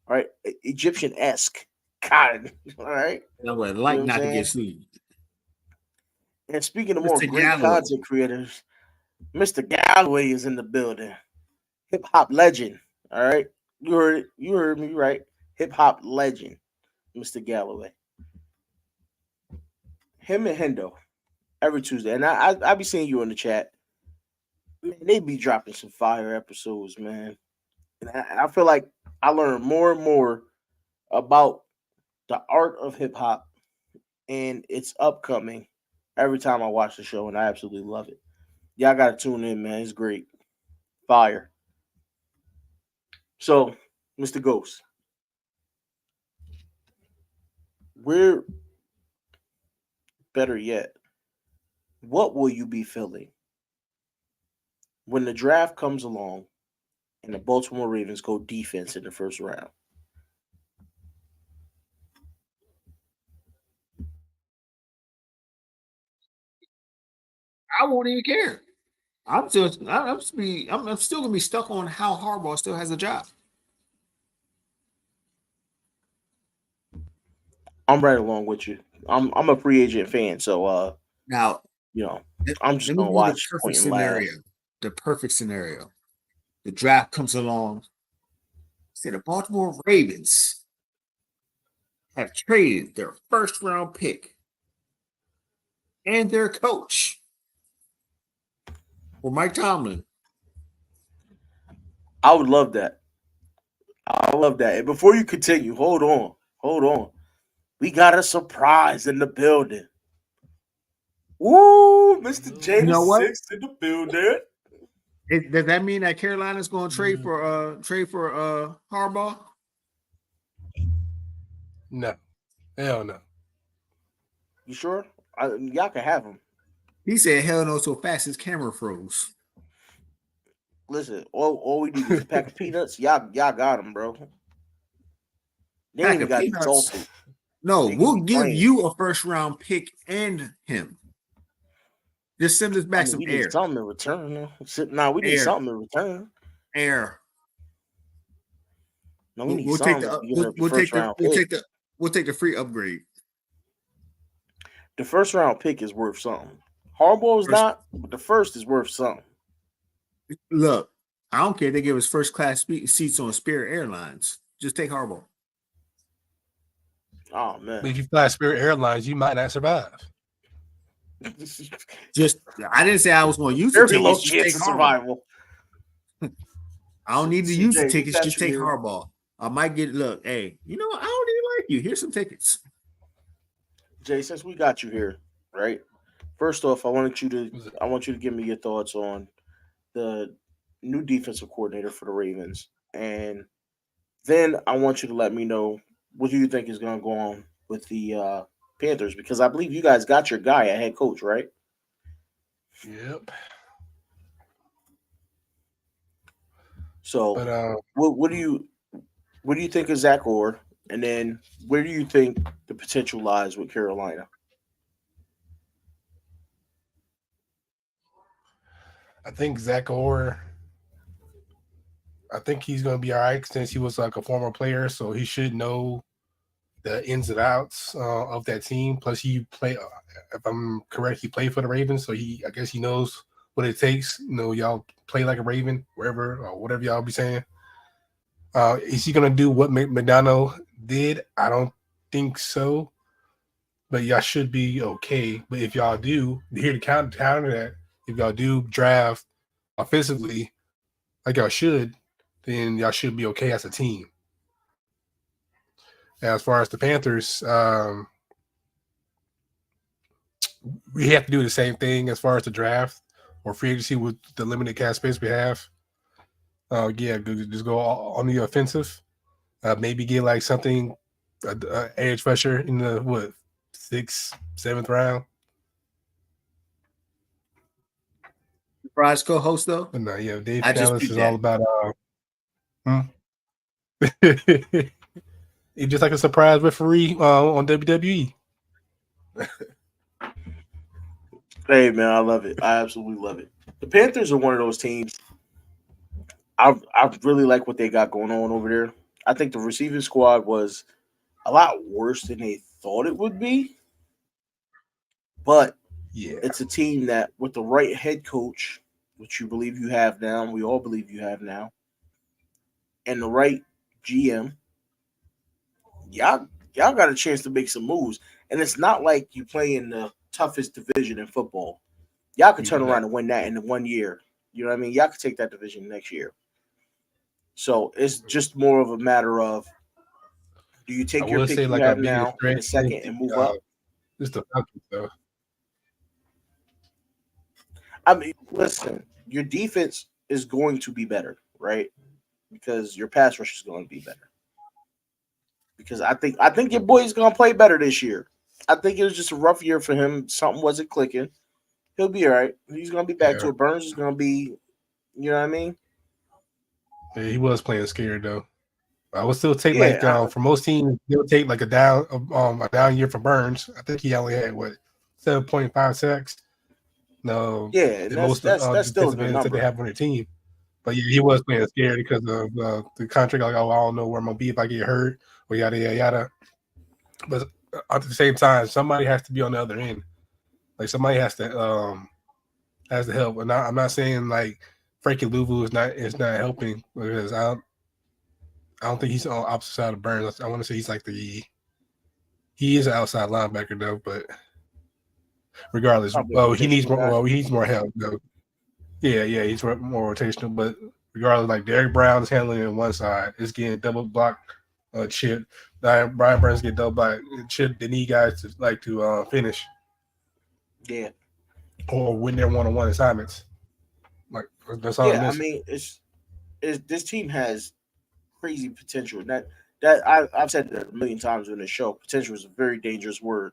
All right. Egyptian-esque cotton. All right. Not to get sued. And speaking of more great content creators, Mr. Galloway is in the building. Hip hop legend. All right. You heard me right. Hip hop legend, Mr. Galloway. Him and Hendo every Tuesday. And I be seeing you in the chat. Man, they be dropping some fire episodes, man. And I feel like I learn more and more about the art of hip hop and its upcoming every time I watch the show, and I absolutely love it. Y'all gotta tune in, man. It's great. Fire. So, Mr. Ghost, we're better yet. What will you be feeling when the draft comes along and the Baltimore Ravens go defense in the first round? I won't even care. I'm still gonna be stuck on how Harbaugh still has a job. I'm right along with you. I'm a free agent fan, so now I'm just gonna watch the perfect scenario. The draft comes along. Say the Baltimore Ravens have traded their first round pick and their coach for Mike Tomlin. I would love that. I love that. And before you continue, hold on. We got a surprise in the building. Woo, Mr. J6 in the building. Does that mean that Carolina's going to trade for Harbaugh? No, hell no. You sure? Y'all can have him. He said, "Hell no!" So fast his camera froze. Listen, all we need is a pack of peanuts. Y'all got them, bro. They ain't Pack even of got to be peanuts. salty. No, They can we'll be give plain. you a first round pick and him. Just send us I back mean, some we need air. something in return. Nah, we need Air. something in return. Air. No, we need We'll take something the to give up the first round we'll pick. take the free upgrade. The first round pick is worth something. Harbaugh is not, but the first is worth something. Look, I don't care if they give us first class seats on Spirit Airlines. Just take Harbaugh. Oh man! If you fly Spirit Airlines, you might not survive. Just, I didn't say I was going to use the Very low tickets. Just chance take of Harbaugh. survival. I don't need to use the CJ, we tickets. got Just you take here. Harbaugh. I might get, look, hey, you know what? I don't even like you. Here's some tickets. Jay, since we got you here, right? First off, I want you to give me your thoughts on the new defensive coordinator for the Ravens, and then I want you to let me know what do you think is going to go on with the Panthers, because I believe you guys got your guy at head coach, right? Yep. So, But what do you think of Zach Orr, and then where do you think the potential lies with Carolina? I think Zach Orr, I think he's going to be all right since he was like a former player, so he should know the ins and outs of that team. Plus, he play, if I'm correct, he played for the Ravens, so I guess he knows what it takes. You know, y'all play like a Raven, wherever or whatever y'all be saying. Is he going to do what McDonald did? I don't think so, but y'all should be okay. But if y'all do, here to counter that, if y'all do draft offensively like y'all should, then y'all should be okay as a team. As far as the Panthers, we have to do the same thing as far as the draft or free agency with the limited cap space we have. Just go on the offensive. Maybe get like something, edge rusher in the 6th, 7th round. Surprise co-host, though? But no, yeah, Dave I just Canales picked is that. all about He's just like a surprise referee on WWE. Hey man, I love it. I absolutely love it. The Panthers are one of those teams. I really like what they got going on over there. I think the receiving squad was a lot worse than they thought it would be, but Yeah, it's a team that, with the right head coach, which you believe you have now, we all believe you have now, and the right GM, y'all got a chance to make some moves. And it's not like you play in the toughest division in football. Y'all could turn around and win that in 1 year. You know what I mean? Y'all could take that division next year. So it's just more of a matter of, do you I take your would pick say you like our have biggest now in the strength second and move up? just the Falcons, though. I mean, listen, your defense is going to be better, right? Because your pass rush is going to be better. Because I think your boy is going to play better this year. I think it was just a rough year for him. Something wasn't clicking. He'll be all right. He's going to be back to it. Burns is going to be, you know what I mean? Yeah, he was playing scared though. I would still take for most teams they'll take like a down year for Burns. I think he only had 7.5 sacks. No, Yeah, and most that's still a defensive good ends that they number. have on their team. But yeah, he was playing scared because of the contract. Like, oh, I don't know where I'm gonna be if I get hurt or yada yada yada. But at the same time, somebody has to be on the other end. Like somebody has to help. And I'm not saying like Frankie Louvu is not helping because I don't think he's on the opposite side of Burns. I want to say he's like he is an outside linebacker though, but regardless, he needs more. Guy. Well, he needs more help though. Yeah, he's more rotational. But regardless, like Derek Brown is handling it on one side, is getting double block, chip. Brian Burns get double block, chip. They need guys to finish. Yeah. Or win their one-on-one assignments. Like that's all. Yeah, I mean, it's this team has crazy potential. I've said that a million times in the show. Potential is a very dangerous word,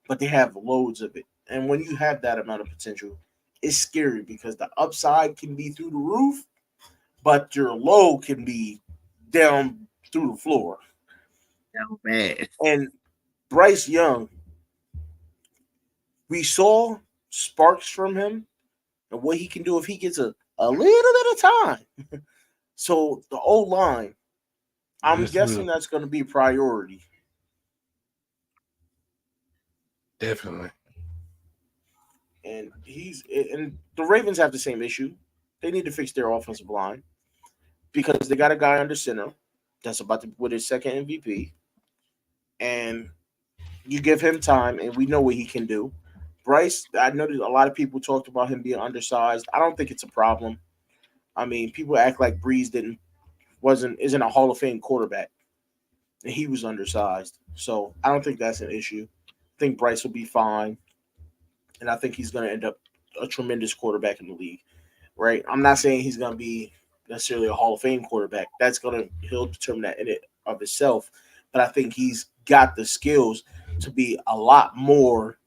but they have loads of it. And when you have that amount of potential, it's scary because the upside can be through the roof, but your low can be down through the floor. Down bad. And Bryce Young, we saw sparks from him and what he can do if he gets a little bit of time. So the O line, I'm guessing that's going to be a priority. Definitely. And the Ravens have the same issue. They need to fix their offensive line because they got a guy under center that's about to win his second MVP. And you give him time, and we know what he can do. Bryce, I know that a lot of people talked about him being undersized. I don't think it's a problem. I mean, people act like Breeze isn't a Hall of Fame quarterback, and he was undersized. So I don't think that's an issue. I think Bryce will be fine, and I think he's going to end up a tremendous quarterback in the league. Right? I'm not saying he's going to be necessarily a Hall of Fame quarterback. He'll determine that in it of itself. But I think he's got the skills to be a lot more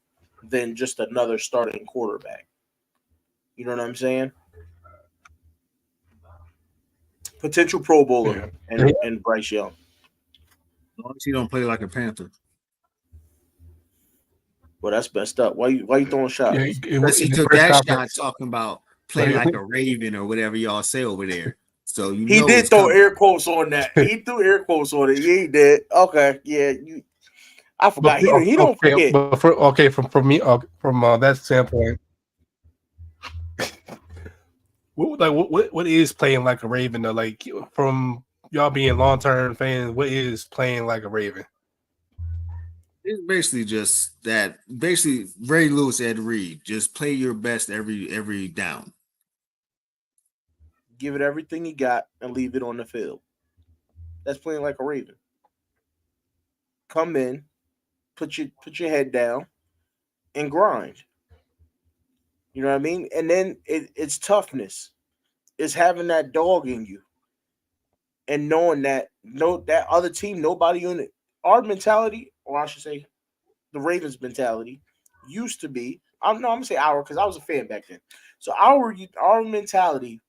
than just another starting quarterback. You know what I'm saying? Potential Pro Bowler and Bryce Young. As long as he don't play like a Panther. Well, that's messed up. Why you throwing shots? Because he took that shot talking about play like a Raven or whatever y'all say over there. So he did throw air quotes on that. He threw air quotes on it. Yeah, he did. Okay, yeah. I forgot. He don't forget. But from me, from that standpoint, what is playing like a Raven though? Like from y'all being long-term fans, what is playing like a Raven? It's basically just that. Basically, Ray Lewis, Ed Reed, just play your best every down. Give it everything you got and leave it on the field. That's playing like a Raven. Come in, put your head down, and grind. You know what I mean? And then it's toughness. It's having that dog in you, and knowing that that other team, nobody on it. Our mentality, or I should say, the Ravens' mentality, used to be. I'm gonna say our because I was a fan back then. So our mentality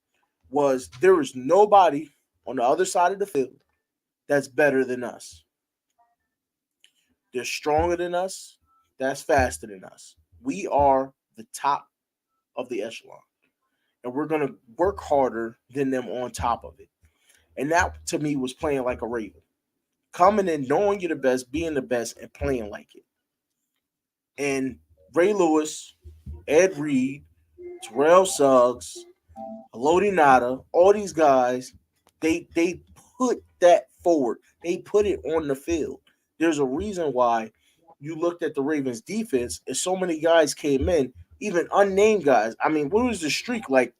was there is nobody on the other side of the field that's better than us. They're stronger than us. That's faster than us. We are the top of the echelon. And we're going to work harder than them on top of it. And that, to me, was playing like a Raven. Coming in, knowing you're the best, being the best, and playing like it. And Ray Lewis, Ed Reed, Terrell Suggs, Haloti Ngata, all these guys, they put that forward. They put it on the field. There's a reason why you looked at the Ravens defense and so many guys came in, even unnamed guys. I mean, what was the streak, like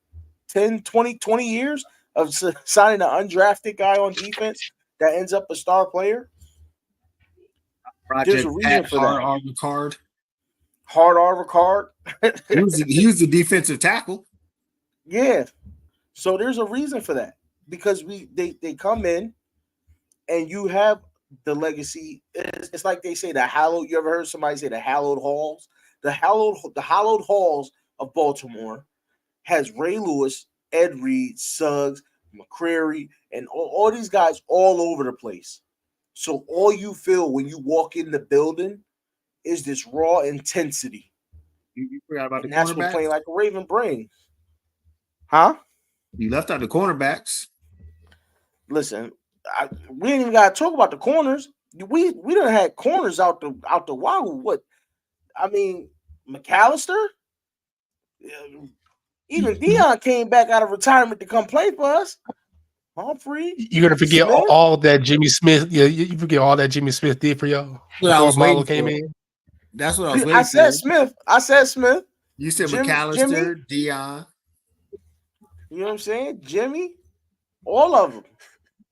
10, 20 years of signing an undrafted guy on defense that ends up a star player? There's a reason for that. Hard Arva Card. he was the defensive tackle. Yeah. So there's a reason for that. Because they come in and you have the legacy. It's like they say the hallowed. You ever heard somebody say the hallowed halls? The hallowed halls of Baltimore has Ray Lewis, Ed Reed, Suggs, McCreary, and all these guys all over the place. So all you feel when you walk in the building is this raw intensity. You forgot about and the that's cornerbacks? What playing like a Raven brings. Huh? You left out the cornerbacks. Listen, we ain't even got to talk about the corners. We done had corners out the wahoo. What? I mean, McAllister. Even Dion came back out of retirement to come play for us. Humphrey. You're gonna forget all that Jimmy Smith. Yeah, you forget all that Jimmy Smith did for y'all before Marlo came in. That's what I was waiting I said Smith. You said McAllister, Dion. You know what I'm saying? Jimmy. All of them.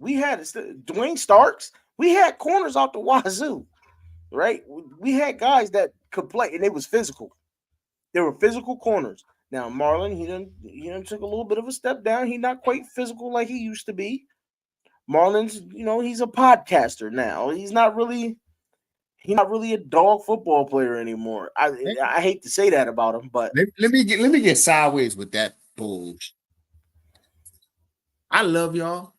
We had Dwayne Starks. We had corners out the wazoo, right? We had guys that could play, and they was physical. They were physical corners. Now Marlon, he done took a little bit of a step down. He's not quite physical like he used to be. Marlon's, he's a podcaster now. He's not really a dog football player anymore. I hate to say that about him, but let me get sideways with that bull. I love y'all.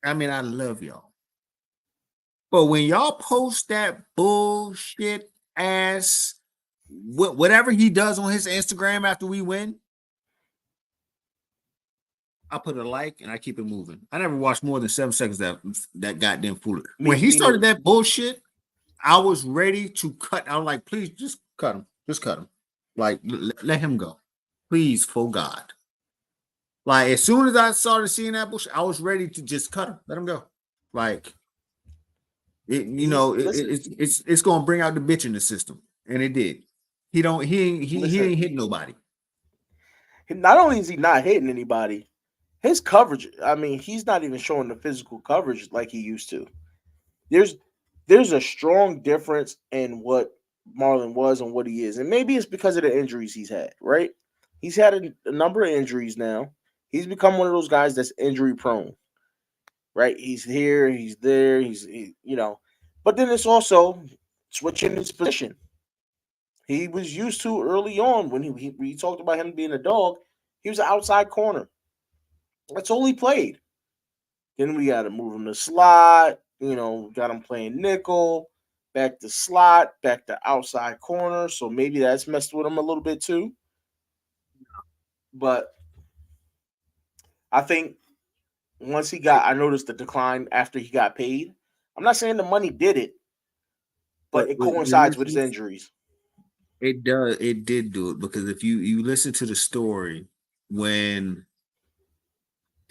I mean, I love y'all. But when y'all post that bullshit ass whatever he does on his Instagram after we win, I put a like and I keep it moving. I never watched more than 7 seconds that goddamn fooler. When he started that bullshit, I was ready to cut. I was like, please just cut him. Just cut him. Like, let him go. Please, for God. Like, as soon as I started seeing that bullshit, I was ready to just cut him. Let him go. Like, it's gonna bring out the bitch in the system. And it did. He ain't hitting nobody. Not only is he not hitting anybody, his coverage, I mean, he's not even showing the physical coverage like he used to. There's a strong difference in what Marlon was and what he is. And maybe it's because of the injuries he's had, right? He's had a number of injuries now. He's become one of those guys that's injury prone, right? He's here, he's there, but then it's also switching his position. He was used to early on when he talked about him being a dog. He was an outside corner. That's all he played. Then we got to move him to slot. Got him playing nickel, back to slot, back to outside corner. So maybe that's messed with him a little bit too. But I think I noticed the decline after he got paid. I'm not saying the money did it, but it coincides with his injuries. It does. It did do it because if you listen to the story when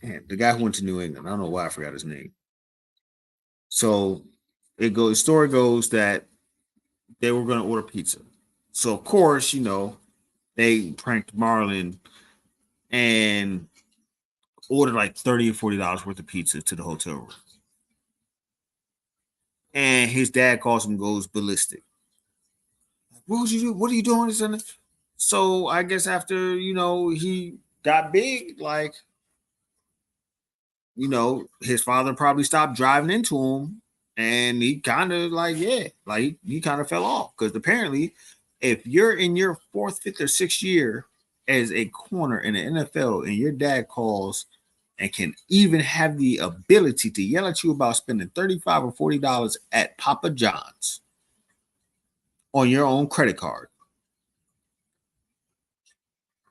the guy who went to New England, I don't know why I forgot his name. So the story goes that they were going to order pizza. So of course, they pranked Marlon and ordered like $30 or $40 worth of pizza to the hotel room. And his dad calls him, goes ballistic. What are you doing? So I guess after, he got big, like, his father probably stopped driving into him and he kind of he kind of fell off because apparently if you're in your 4th, 5th, or 6th year as a corner in the NFL and your dad calls and can even have the ability to yell at you about spending $35 or $40 at Papa John's on your own credit card.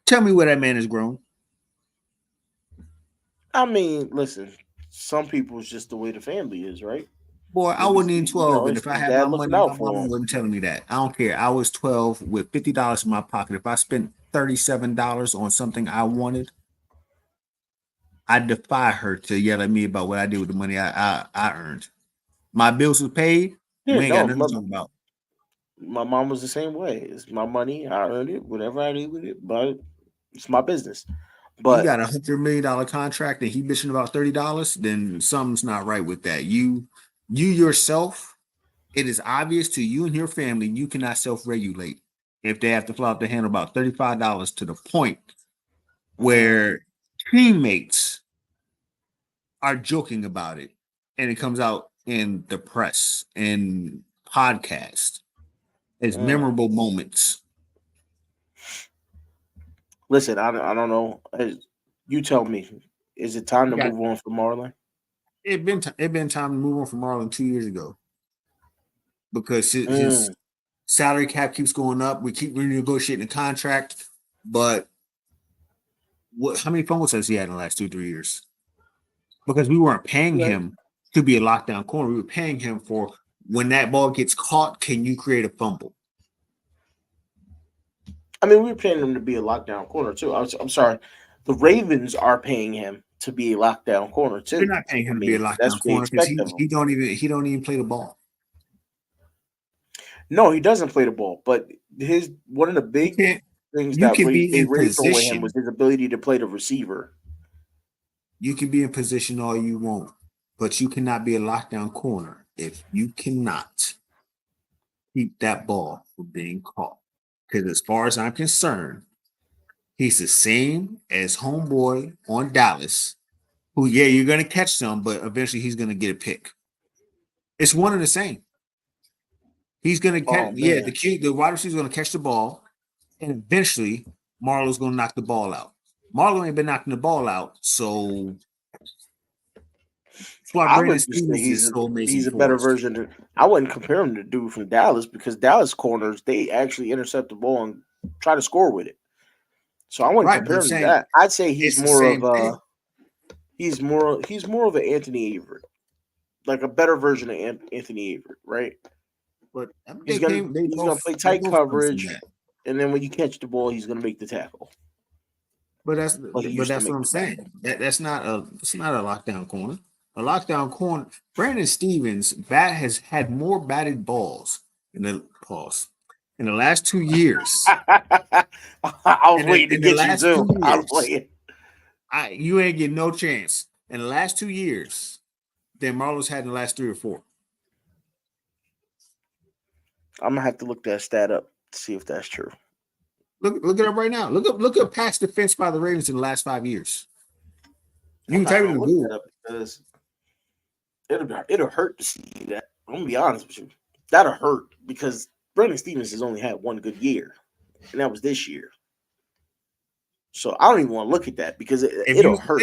Tell me where that man has grown. I mean, listen, some people it's just the way the family is, right? Boy, I wasn't even 12, and if I had my money, my mom wasn't telling me that. I don't care. I was 12 with $50 in my pocket. If I spent $37 on something I wanted, I defy her to yell at me about what I did with the money I earned. My bills were paid. We ain't got nothing to talk about. My mom was the same way. It's my money. I earned it. Whatever I did with it, but it's my business. But you got $100 million contract and he bitching about $30, then something's not right with that. You yourself, it is obvious to you and your family you cannot self-regulate if they have to fly off the handle about $35 to the point where teammates are joking about it and it comes out in the press and podcast as memorable moments. Listen, I don't know. You tell me. Is it time to move on from Marlon? It been time to move on from Marlon 2 years ago because his salary cap keeps going up. We keep renegotiating the contract, but how many fumbles has he had in the last 2-3 years? Because we weren't paying him to be a lockdown corner. We were paying him for when that ball gets caught, can you create a fumble? I mean, we were paying him to be a lockdown corner too. I'm sorry. The Ravens are paying him to be a lockdown corner too. They're not paying him to be a lockdown corner because he don't even play the ball. No, he doesn't play the ball. But one of the big things that they raised on with him was his ability to play the receiver. You can be in position all you want, but you cannot be a lockdown corner if you cannot keep that ball from being caught. Because as far as I'm concerned, he's the same as homeboy on Dallas, who, you're going to catch some, but eventually he's going to get a pick. It's one and the same. He's going to catch, the wide receiver's going to catch the ball, and eventually Marlo's going to knock the ball out. Marlo ain't been knocking the ball out, so That's why I Brandon would just say Stevens is so amazing. he's a better for us. version. I wouldn't compare him to dude from Dallas because Dallas corners they actually intercept the ball and try to score with it. So I wouldn't Right, compare but him to saying that. I'd say he's it's the more of same thing. he's more of an Anthony Averett, like a better version of Anthony Averett, right? But I mean, He's they gonna play they tight both come from coverage, that. and then when you catch the ball, he's gonna make the tackle. But Well, he used to that's what make I'm the saying. tackle. It's not a lockdown corner. A lockdown corner. Brandon Stevens has had more batted balls in the last 2 years. I was waiting to In the get you last too. 2 I was years, waiting. you ain't getting no chance. In the last 2 years, than Marlo's had in the last 3 or 4. I'm gonna have to look that stat up to see if that's true. Look it up right now. Look up pass defense by the Ravens in the last 5 years. You can type it in Look Google. that up because it'll hurt to see that. I'm gonna be honest with you. That'll hurt because Brandon Stevens has only had one good year, and that was this year. So I don't even want to look at that because If it'll you hurt.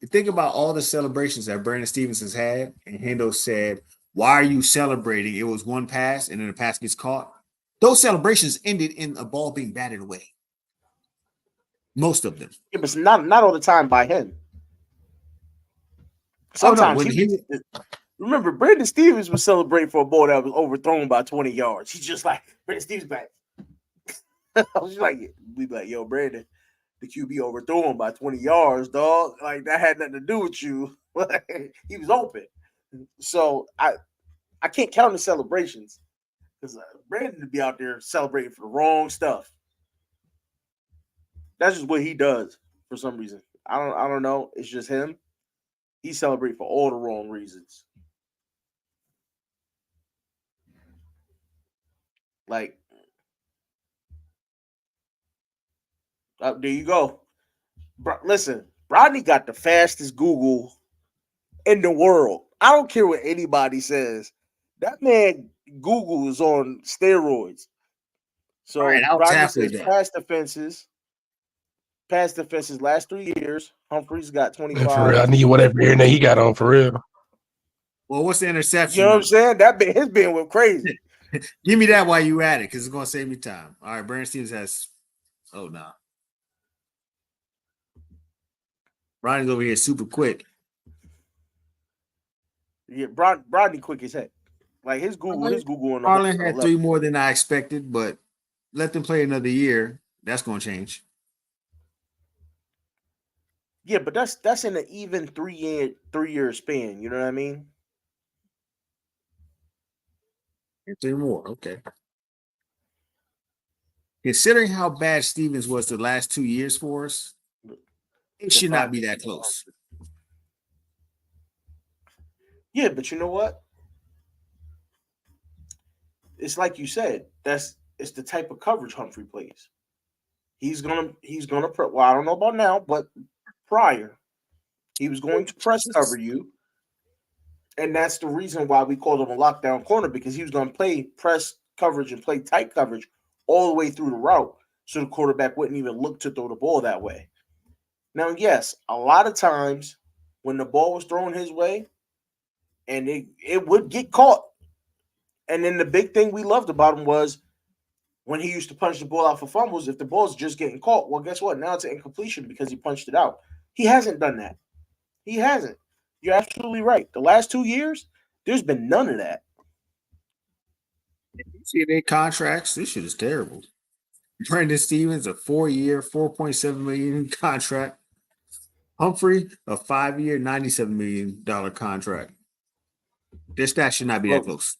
think about all the celebrations that Brandon Stevens has had, and Hendo said, "Why are you celebrating?" It was one pass, and then the pass gets caught. Those celebrations ended in a ball being batted away. Most of them. Yeah, but not all the time by him. Sometimes remember Brandon Stevens was celebrating for a ball that was overthrown by 20 yards. He's just like Brandon Stevens back. I was like, we like, yo, Brandon, the QB overthrew him by 20 yards, dog. Like that had nothing to do with you. He was open. So I can't count the celebrations because Brandon would be out there celebrating for the wrong stuff. That's just what he does for some reason. I don't know. It's just him. He celebrates for all the wrong reasons. Like, there you go. Listen, Rodney got the fastest Google in the world. I don't care what anybody says. That man Google is on steroids. So all right, I was Rodney halfway says done. past defenses last 3 years. Humphreys got For 25. real, I need whatever internet he got on for real. Well, what's the interception? You know what I'm saying? His been went crazy. Give me that while you at it, because it's gonna save me time. All right, Brandon Stevens has. Oh no, Ronnie's over here super quick. Yeah, Rodney quick as heck. Like his Google on the Marlon whole had 3 more than I expected, but let them play another year. That's gonna change. Yeah, but that's in an even 3-year span. You know what I mean? 3 more, okay. Considering how bad Stevens was the last 2 years for us, it should not be that close. Yeah, but you know what? It's like you said. It's the type of coverage Humphrey plays. He's gonna well, I don't know about now, but prior, he was going to press cover you. And that's the reason why we called him a lockdown corner, because he was going to play press coverage and play tight coverage all the way through the route, so the quarterback wouldn't even look to throw the ball that way. Now, yes, a lot of times when the ball was thrown his way, and it would get caught. And then the big thing we loved about him was when he used to punch the ball out for fumbles, if the ball's just getting caught, well, guess what? Now it's an incompletion because he punched it out. He hasn't done that. He hasn't. You're absolutely right. The last 2 years, there's been none of that. You see their contracts? This shit is terrible. Brandon Stevens, a 4-year, $4.7 million contract. Humphrey, a 5-year, $97 million contract. This stat should not be that close.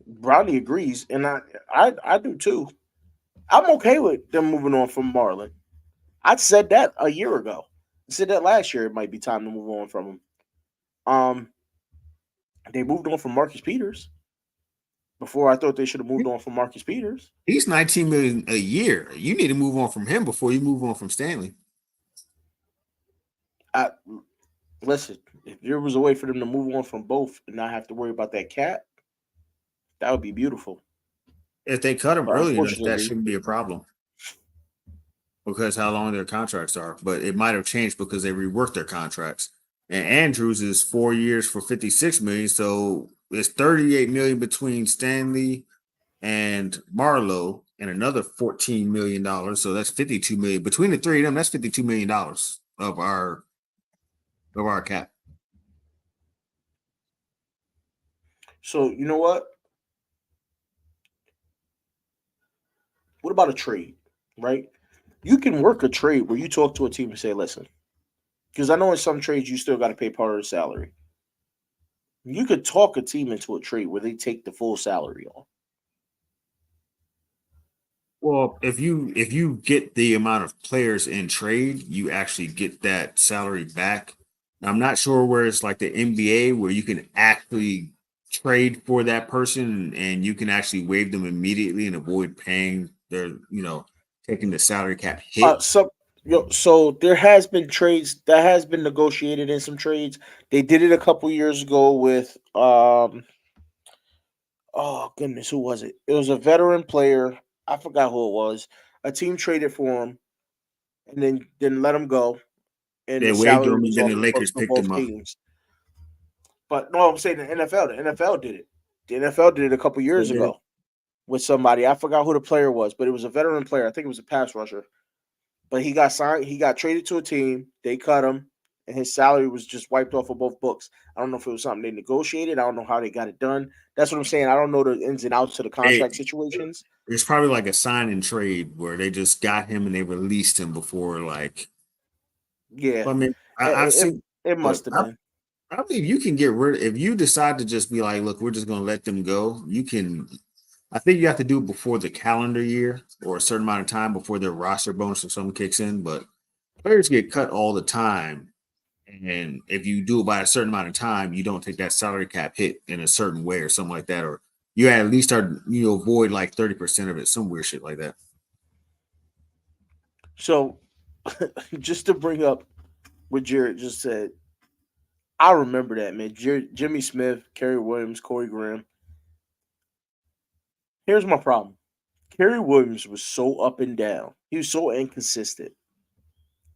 Brownie agrees, and I do too. I'm okay with them moving on from Marlon. I said that a year ago. I said that last year it might be time to move on from him. They moved on from Marcus Peters before I thought they should have moved on from Marcus Peters. He's $19 million a year. You need to move on from him before you move on from Stanley. Listen, if there was a way for them to move on from both and not have to worry about that cap, that would be beautiful. If they cut him early enough, that shouldn't be a problem. Because how long their contracts are. But it might have changed because they reworked their contracts. And Andrews is 4 years for $56 million. So it's $38 million between Stanley and Marlowe, and another $14 million. So that's $52 million between the three of them. That's $52 million of our cap. So you know what? What about a trade? Right? You can work a trade where you talk to a team and say, "Listen," because I know in some trades you still got to pay part of the salary. You could talk a team into a trade where they take the full salary on. Well, if you get the amount of players in trade, you actually get that salary back. I'm not sure where it's like the NBA where you can actually trade for that person and you can actually waive them immediately and avoid paying their, taking the salary cap hit. So there has been trades that has been negotiated in some trades. They did it a couple years ago with oh goodness, who was it? It was a veteran player. I forgot who it was. A team traded for him and then didn't let him go, and They the waived salary them and was then off the the books Lakers for picked them both up. teams. But no, I'm saying the NFL. The NFL did it. The NFL did it a couple years ago with somebody. I forgot who the player was, but it was a veteran player. I think it was a pass rusher. But he got signed. He got traded to a team. They cut him, and his salary was just wiped off of both books. I don't know if it was something they negotiated. I don't know how they got it done. That's what I'm saying. I don't know the ins and outs to the contract situations. It's probably like a sign and trade where they just got him and they released him before, like. Yeah, I mean, I've it, seen, it but must have been. I believe you can get rid if you decide to just be like, look, we're just going to let them go. You can. I think you have to do it before the calendar year or a certain amount of time before their roster bonus or something kicks in. But players get cut all the time, and if you do it by a certain amount of time, you don't take that salary cap hit in a certain way or something like that, or you at least avoid like 30% of it, some weird shit like that. So, just to bring up what Jared just said, I remember that, man. Jimmy Smith, Kerry Williams, Corey Graham. Here's my problem. Kerry Williams was so up and down. He was so inconsistent.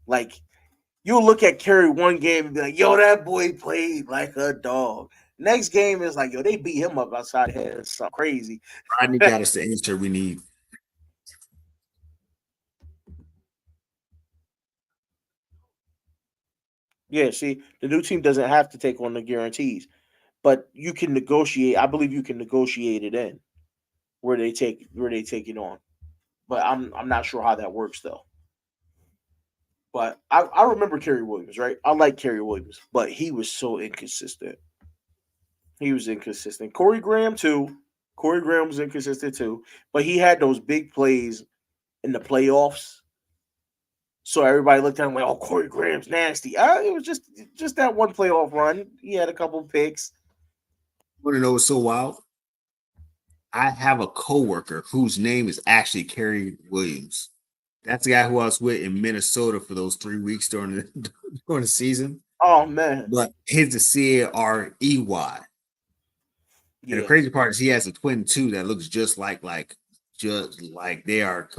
Like, you'll look at Kerry one game and be like, yo, that boy played like a dog. Next game is like, yo, they beat him up outside the head. It's something crazy. Rodney got us the answer we need. Yeah, see, the new team doesn't have to take on the guarantees, but you can negotiate. I believe you can negotiate it in where they take it on. But I'm not sure how that works though. But I remember Kerry Williams, right? I like Kerry Williams, but he was so inconsistent. He was inconsistent. Corey Graham too. Corey Graham was inconsistent too, but he had those big plays in the playoffs. So everybody looked at him like, "Oh, Corey Graham's nasty." It was just that one playoff run. He had a couple picks. Want to know what's so wild? I have a coworker whose name is actually Kerry Williams. That's the guy who I was with in Minnesota for those 3 weeks during the season. Oh man, But his is Carey. And the yeah, crazy part is he has a twin too that looks just like they are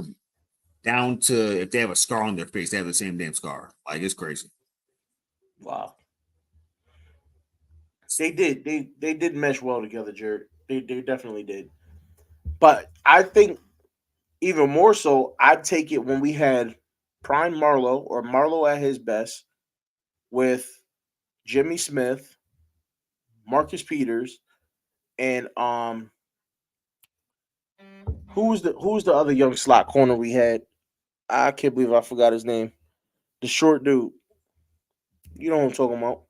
down to if they have a scar on their face, they have the same damn scar. Like it's crazy. wow. They did. They did mesh well together, Jared. They definitely did. But I think even more so, I'd take it when we had prime Marlowe or Marlowe at his best with Jimmy Smith, Marcus Peters, and who was the other young slot corner we had? I can't believe I forgot his name. The short dude. You know what I'm talking about.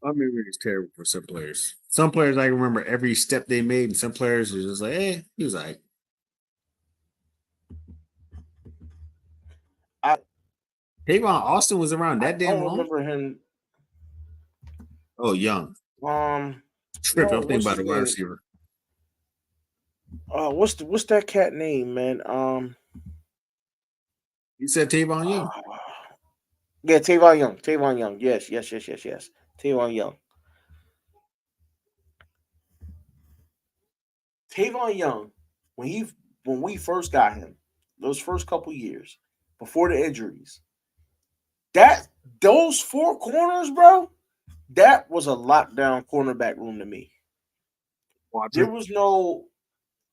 I memory is terrible for some players. Some players I can remember every step they made, and some players are just like, he was like. I Tavon Austin was around I that damn don't long. remember him. Oh, young. Tripping. I'm No, thinking what's about his the wide name? receiver. What's that cat name, man? You said Tavon Young. Yeah, Tavon Young. Tavon Young. Yes. Tavon Young. Tavon Young, when we first got him, those first couple years before the injuries, those 4 corners, bro, that was a lockdown cornerback room to me. There was no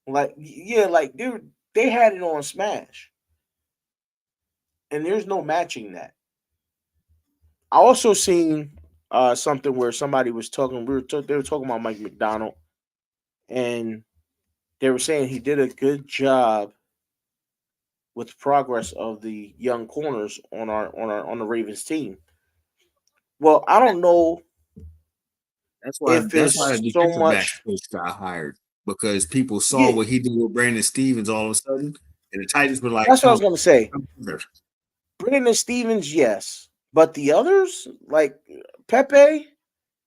like, dude, they had it on smash, and there's no matching that. I also seen something where somebody was talking. They were talking about Mike Macdonald, and they were saying he did a good job with progress of the young corners on the Ravens team. Well, I don't know That's why if the it's so defensive back much. coach got hired because people saw Yeah, what he did with Brandon Stevens all of a sudden, and the Titans were like, that's what I was going to say. come here. Brandon Stevens, yes, but the others, like Pepe,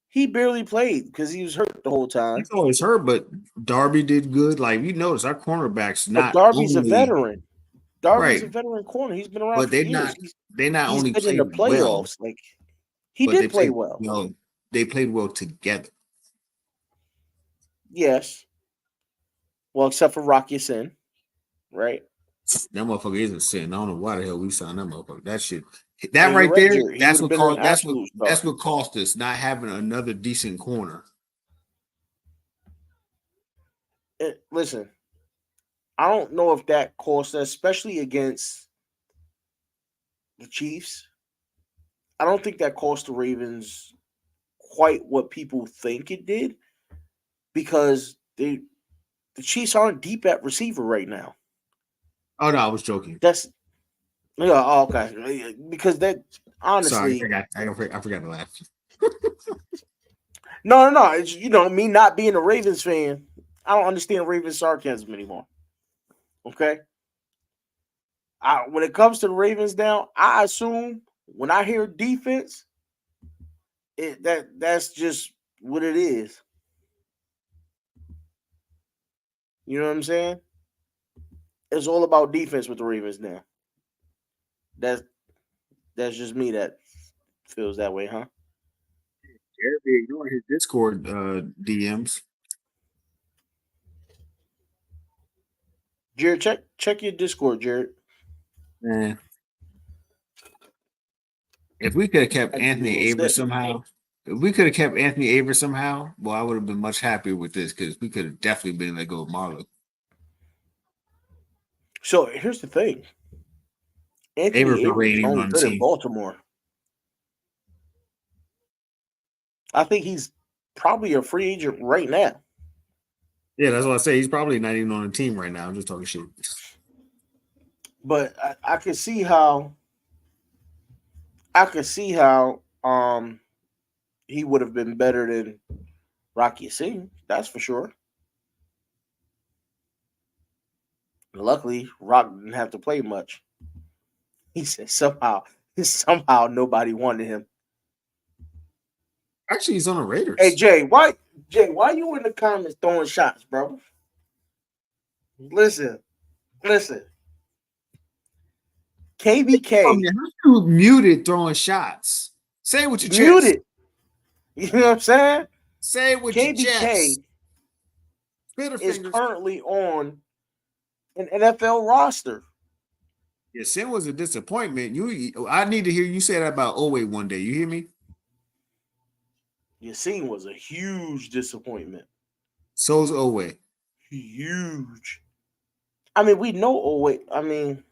he barely played because he was hurt the whole time. He's always hurt, but Darby did good. Like you notice, our cornerbacks But not Darby's a only veteran. Darby's right, a veteran corner. He's been around but for years. they not He's only been in the played well, playoffs. Like he but they did play played well. well. They played well together. Yes. Well, except for Rocky Sin, right? That motherfucker isn't sitting. I don't know why the hell we signed that motherfucker. That shit, And that you're right right, there, Jared. He would have been an absolute that's star. what cost us not having another decent corner. Listen, I don't know if that cost us, especially against the Chiefs. I don't think that cost the Ravens quite what people think it did because the Chiefs aren't deep at receiver right now. Oh no, I was joking. That's okay. Because that honestly, Sorry, I forgot to laugh. no. It's me not being a Ravens fan. I don't understand Ravens sarcasm anymore. Okay. When it comes to the Ravens now, I assume when I hear defense, that's just what it is. You know what I'm saying? It's all about defense with the Ravens now. That's just me that feels that way, huh? Jared be ignoring his Discord DMs. Jared, check your Discord, Jared. Man, if we could have kept Anthony Aver somehow, well, I would have been much happier with this because we could have definitely been let go of Marlon. So here's the thing. Anthony Aver's Aver's on only the good in team. Baltimore. I think he's probably a free agent right now. Yeah, that's what I say. He's probably not even on the team right now. I'm just talking shit. But I can see how he would have been better than Rocky Singh. That's for sure. Luckily, Rock didn't have to play much. He said somehow nobody wanted him. Actually, he's on the Raiders. Hey Jay, why you in the comments throwing shots, bro? Listen. KBK You muted throwing shots. Say it with your muted. chest. You know what I'm saying? Say it with your chest. Is currently on an NFL roster. Yeah, Sin was a disappointment. I need to hear you say that about Owe one day. You hear me? Yassine was a huge disappointment. So's Owe. Huge. I mean, we know Owe. I mean,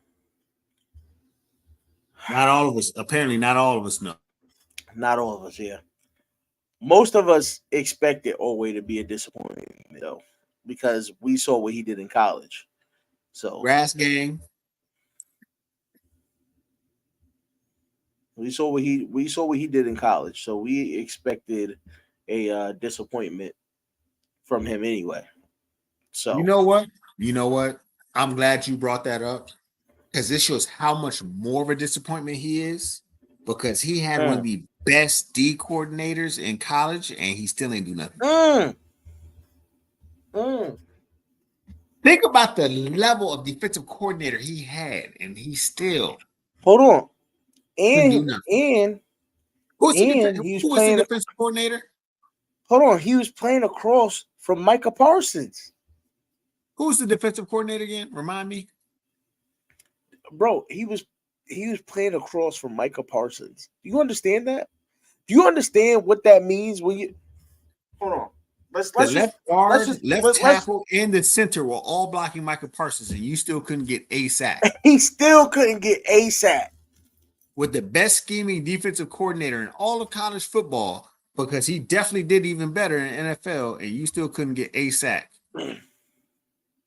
not all of us. Apparently, not all of us know. Not all of us, yeah. Most of us expected Owe to be a disappointment, though, because we saw what he did in college. So Grass gang. We saw what he did in college, so we expected a disappointment from him anyway. So you know what? I'm glad you brought that up because this shows how much more of a disappointment he is because he had one of the best D coordinators in college and he still ain't do nothing. Think about the level of defensive coordinator he had, and he still hold on. Who was the defensive coordinator? Hold on, he was playing across from Micah Parsons. Who was the defensive coordinator again? Remind me. bro, he was playing across from Micah Parsons. Do you understand that? Do you understand what that means when you hold on? Let's The left guard, left let's tackle, and the center were all blocking Michael Parsons, and you still couldn't get a sack. he still couldn't get a sack. With the best scheming defensive coordinator in all of college football, because he definitely did even better in NFL, and you still couldn't get a sack.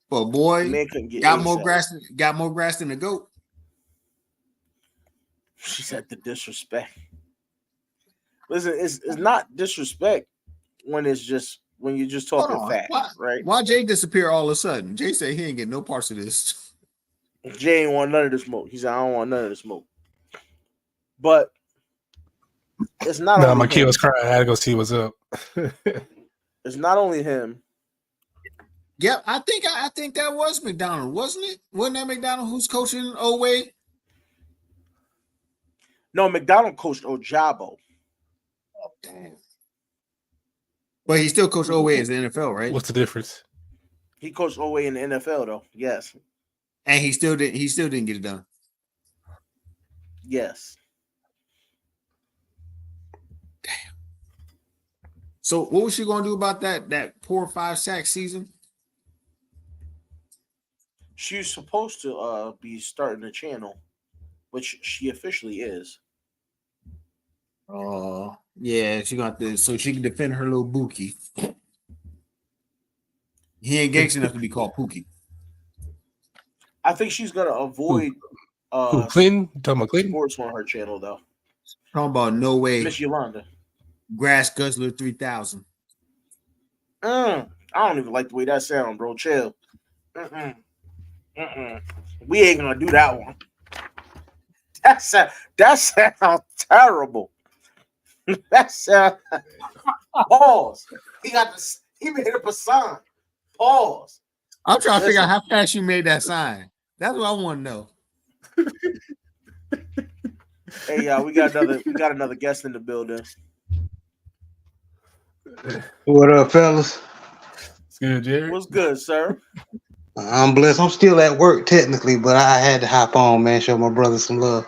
But boy, Man couldn't get got a more sack. grass than a goat. She said the disrespect. Listen, it's not disrespect when you're just talking facts, right? Why Jay disappear all of a sudden? Jay said he ain't get no parts of this. Jay ain't want none of the smoke. He said, I don't want none of the smoke. But it's not No, only my him. kid was crying. I had to go see what's up. It's not only him. Yep, I think that was McDonald, wasn't it? Wasn't that McDonald who's coaching Oway? No, McDonald coached Ojabo. Oh, damn. But he still coached Oway as the NFL, right? What's the difference? He coached Oway in the NFL, though. Yes. And he still didn't get it done. Yes. So what was she going to do about that poor 5-sack season? She's supposed to be starting a channel, which she officially is. Oh, yeah, she got this so she can defend her little Buki. He ain't gangster enough to be called Pookie. I think she's gonna avoid Clinton? You talking about Clinton? sports on her channel, though. Talking about no way. Miss Yolanda. Grass Guzzler 3000. I don't even like the way that sounds, bro. Chill. We ain't gonna do that one. That sounds terrible. That sounds. Pause. He made up a sign. Pause. I'm trying to figure out how fast you made that sign. That's what I want to know. Hey, we got another guest in the building. What up, fellas? It's good, Jerry. What's good, sir? I'm blessed. I'm still at work technically, but I had to hop on, man. Show my brother some love.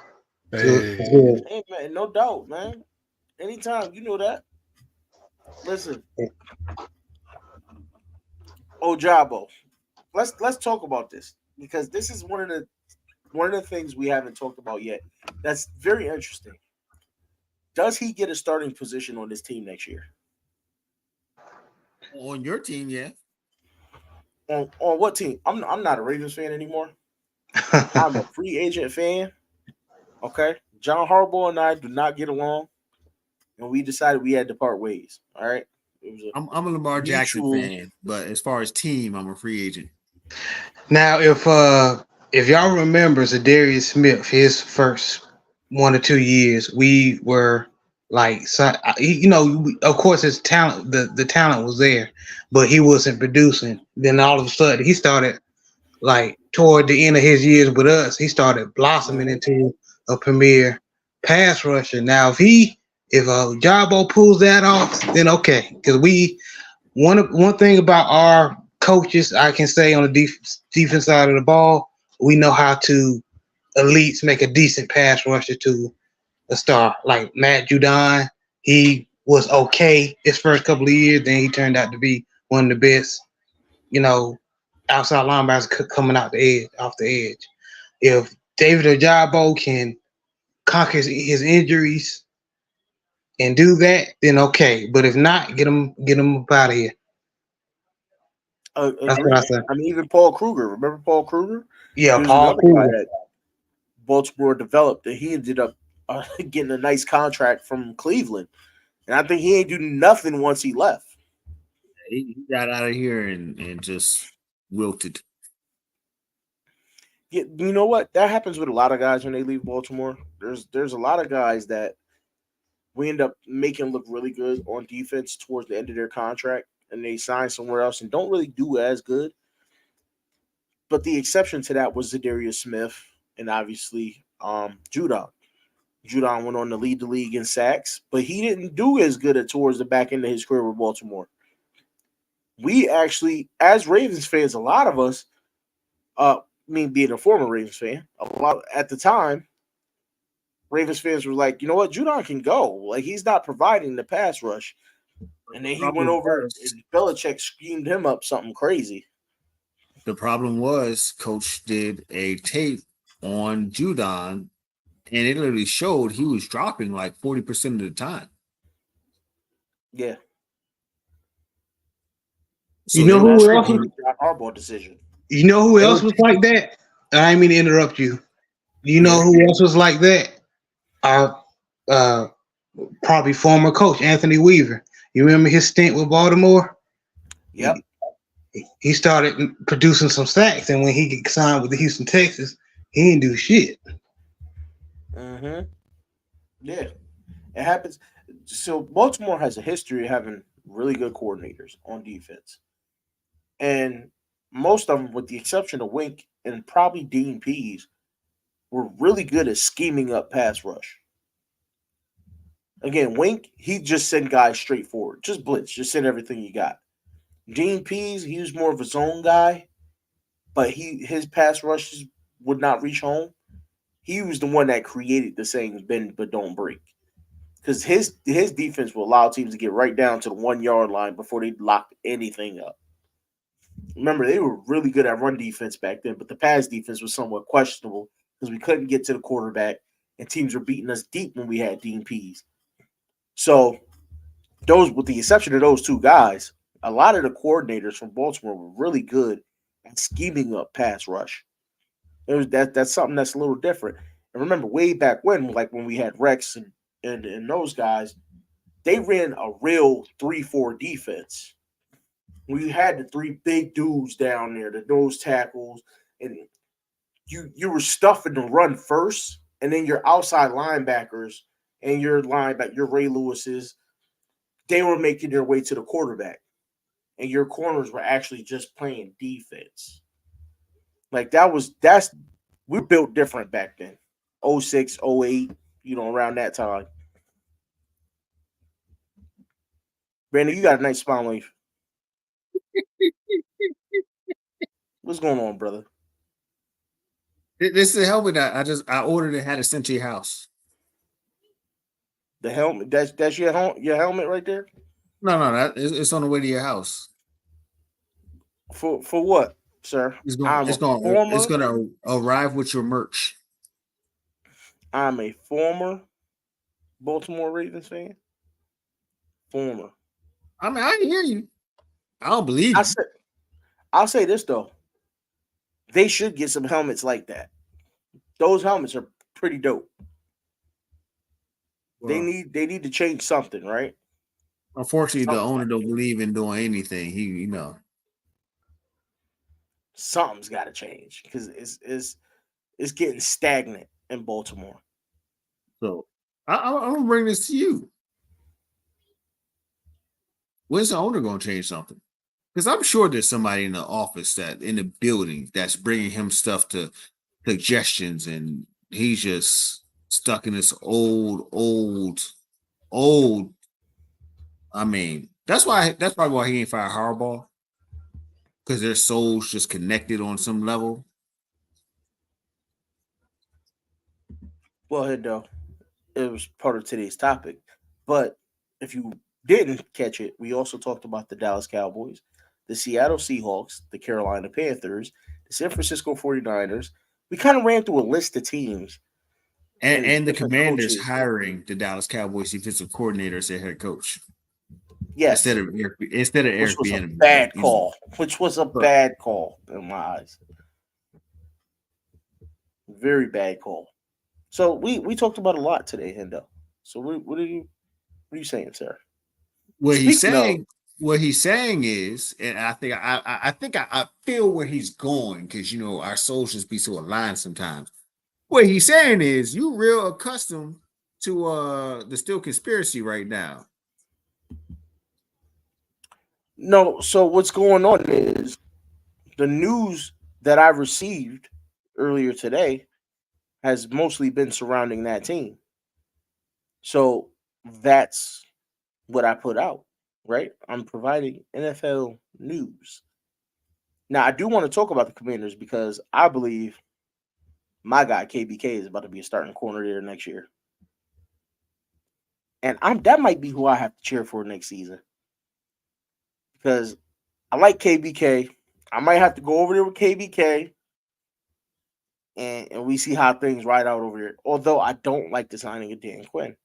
Hey. Hey, man, no doubt, man. Anytime, you know that. Listen, Ojabo. Let's talk about this because this is one of the things we haven't talked about yet. That's very interesting. Does he get a starting position on this team next year? On your team, yeah. On what team? I'm not a Ravens fan anymore. I'm a free agent fan. Okay. John Harbaugh and I do not get along. And we decided we had to part ways. All right. I'm a Lamar Jackson fan, but as far as team, I'm a free agent. Now, if y'all remember Zadarius Smith, his first 1 or 2 years, we were like, of course, his talent, the talent was there, but he wasn't producing. Then all of a sudden, he started like toward the end of his years with us, he started blossoming into a premier pass rusher. Now, if Jabo pulls that off, then okay, because one thing about our coaches, I can say on the defense side of the ball, we know how to at least make a decent pass rusher to a star. Like Matt Judon, he was okay his first couple of years, then he turned out to be one of the best, outside linebackers coming off the edge. If David Ojabo can conquer his injuries and do that, then okay. But if not, get him up out of here. That's what I said. I mean, even Paul Kruger. Remember Paul Kruger? Yeah, Paul Kruger. That Baltimore developed, and he ended up getting a nice contract from Cleveland. And I think he ain't do nothing once he left. He got out of here and just wilted. Yeah, you know what? That happens with a lot of guys when they leave Baltimore. There's a lot of guys that we end up making look really good on defense towards the end of their contract, and they sign somewhere else and don't really do as good. But the exception to that was Zadarius Smith and obviously Judon. Judon went on to lead the league in sacks, but he didn't do as good towards the back end of his career with Baltimore. We actually, as Ravens fans, a lot of us, me being a former Ravens fan, a lot at the time, Ravens fans were like, you know what, Judon can go. Like, he's not providing the pass rush. And then he went over and Belichick schemed him up something crazy. The problem was Coach did a tape on Judon, and it literally showed he was dropping like 40% of the time. Yeah. So You know they were who else? The John Harbaugh decision. You know who else was like that? I didn't mean to interrupt you. You know who else was like that? Our probably former coach Anthony Weaver. You remember his stint with Baltimore? Yep. He started producing some sacks, and when he got signed with the Houston Texans, he didn't do shit. Mm-hmm. Yeah. It happens. So Baltimore has a history of having really good coordinators on defense. And most of them, with the exception of Wink and probably Dean Pease, were really good at scheming up pass rush. Again, Wink, he just sent guys straight forward. Just blitz. Just send everything you got. Dean Pease, he was more of a zone guy, but his pass rushes would not reach home. He was the one that created the saying "bend but don't break," because his defense will allow teams to get right down to the 1 yard line before they lock anything up. Remember, they were really good at run defense back then, but the pass defense was somewhat questionable because we couldn't get to the quarterback, and teams were beating us deep when we had Dean Pease. So, those, with the exception of those two guys, a lot of the coordinators from Baltimore were really good at scheming up pass rush. That's something that's a little different. And remember, way back when, like when we had Rex and those guys, they ran a real 3-4 defense. We had the three big dudes down there, the nose tackles, and you were stuffing the run first, and then your outside linebackers and your Ray Lewis's, they were making their way to the quarterback, and your corners were actually just playing defense. Like that's we were built different back then. 06, 08, around that time. Brandon, you got a nice smile on you. What's going on, brother? This is the helmet that I ordered and had it sent to your house. The helmet, that's your helmet right there? No, it's on the way to your house. For what, sir? It's gonna arrive with your merch. I'm a former Baltimore Ravens fan. Former. I mean, I hear you. I don't believe you. I'll say this though. They should get some helmets like that. Those helmets are pretty dope. Well, they need to change something, right? Unfortunately, the owner don't believe in doing anything. Something's got to change because it's getting stagnant in Baltimore. So I'm gonna bring this to you. When's the owner gonna change something? Because I'm sure there's somebody in the office in the building that's bringing him stuff to suggestions, and he's just stuck in this old. I mean, that's probably why he ain't fired Harbaugh, because their souls just connected on some level. Well, Hendo, it was part of today's topic, but if you didn't catch it, we also talked about the Dallas Cowboys, the Seattle Seahawks, the Carolina Panthers, the San Francisco 49ers. We kind of ran through a list of teams. And the Commanders hiring the Dallas Cowboys defensive coordinator as their head coach. Yes. Instead of Eric Bieniemy. Bad call. Which was a bad call in my eyes. Very bad call. So we talked about a lot today, Hendo. So what are you saying, sir? What he's saying is, and I think I feel where he's going, because our souls just be so aligned sometimes. What he's saying is, you real accustomed to the still conspiracy right now. No, so what's going on is the news that I received earlier today has mostly been surrounding that team. So that's what I put out, right? I'm providing NFL news. Now, I do want to talk about the Commanders because I believe my guy KBK is about to be a starting corner there next year, and that might be who I have to cheer for next season because I like KBK. I might have to go over there with KBK, and we see how things ride out over there. Although I don't like the signing of Dan Quinn.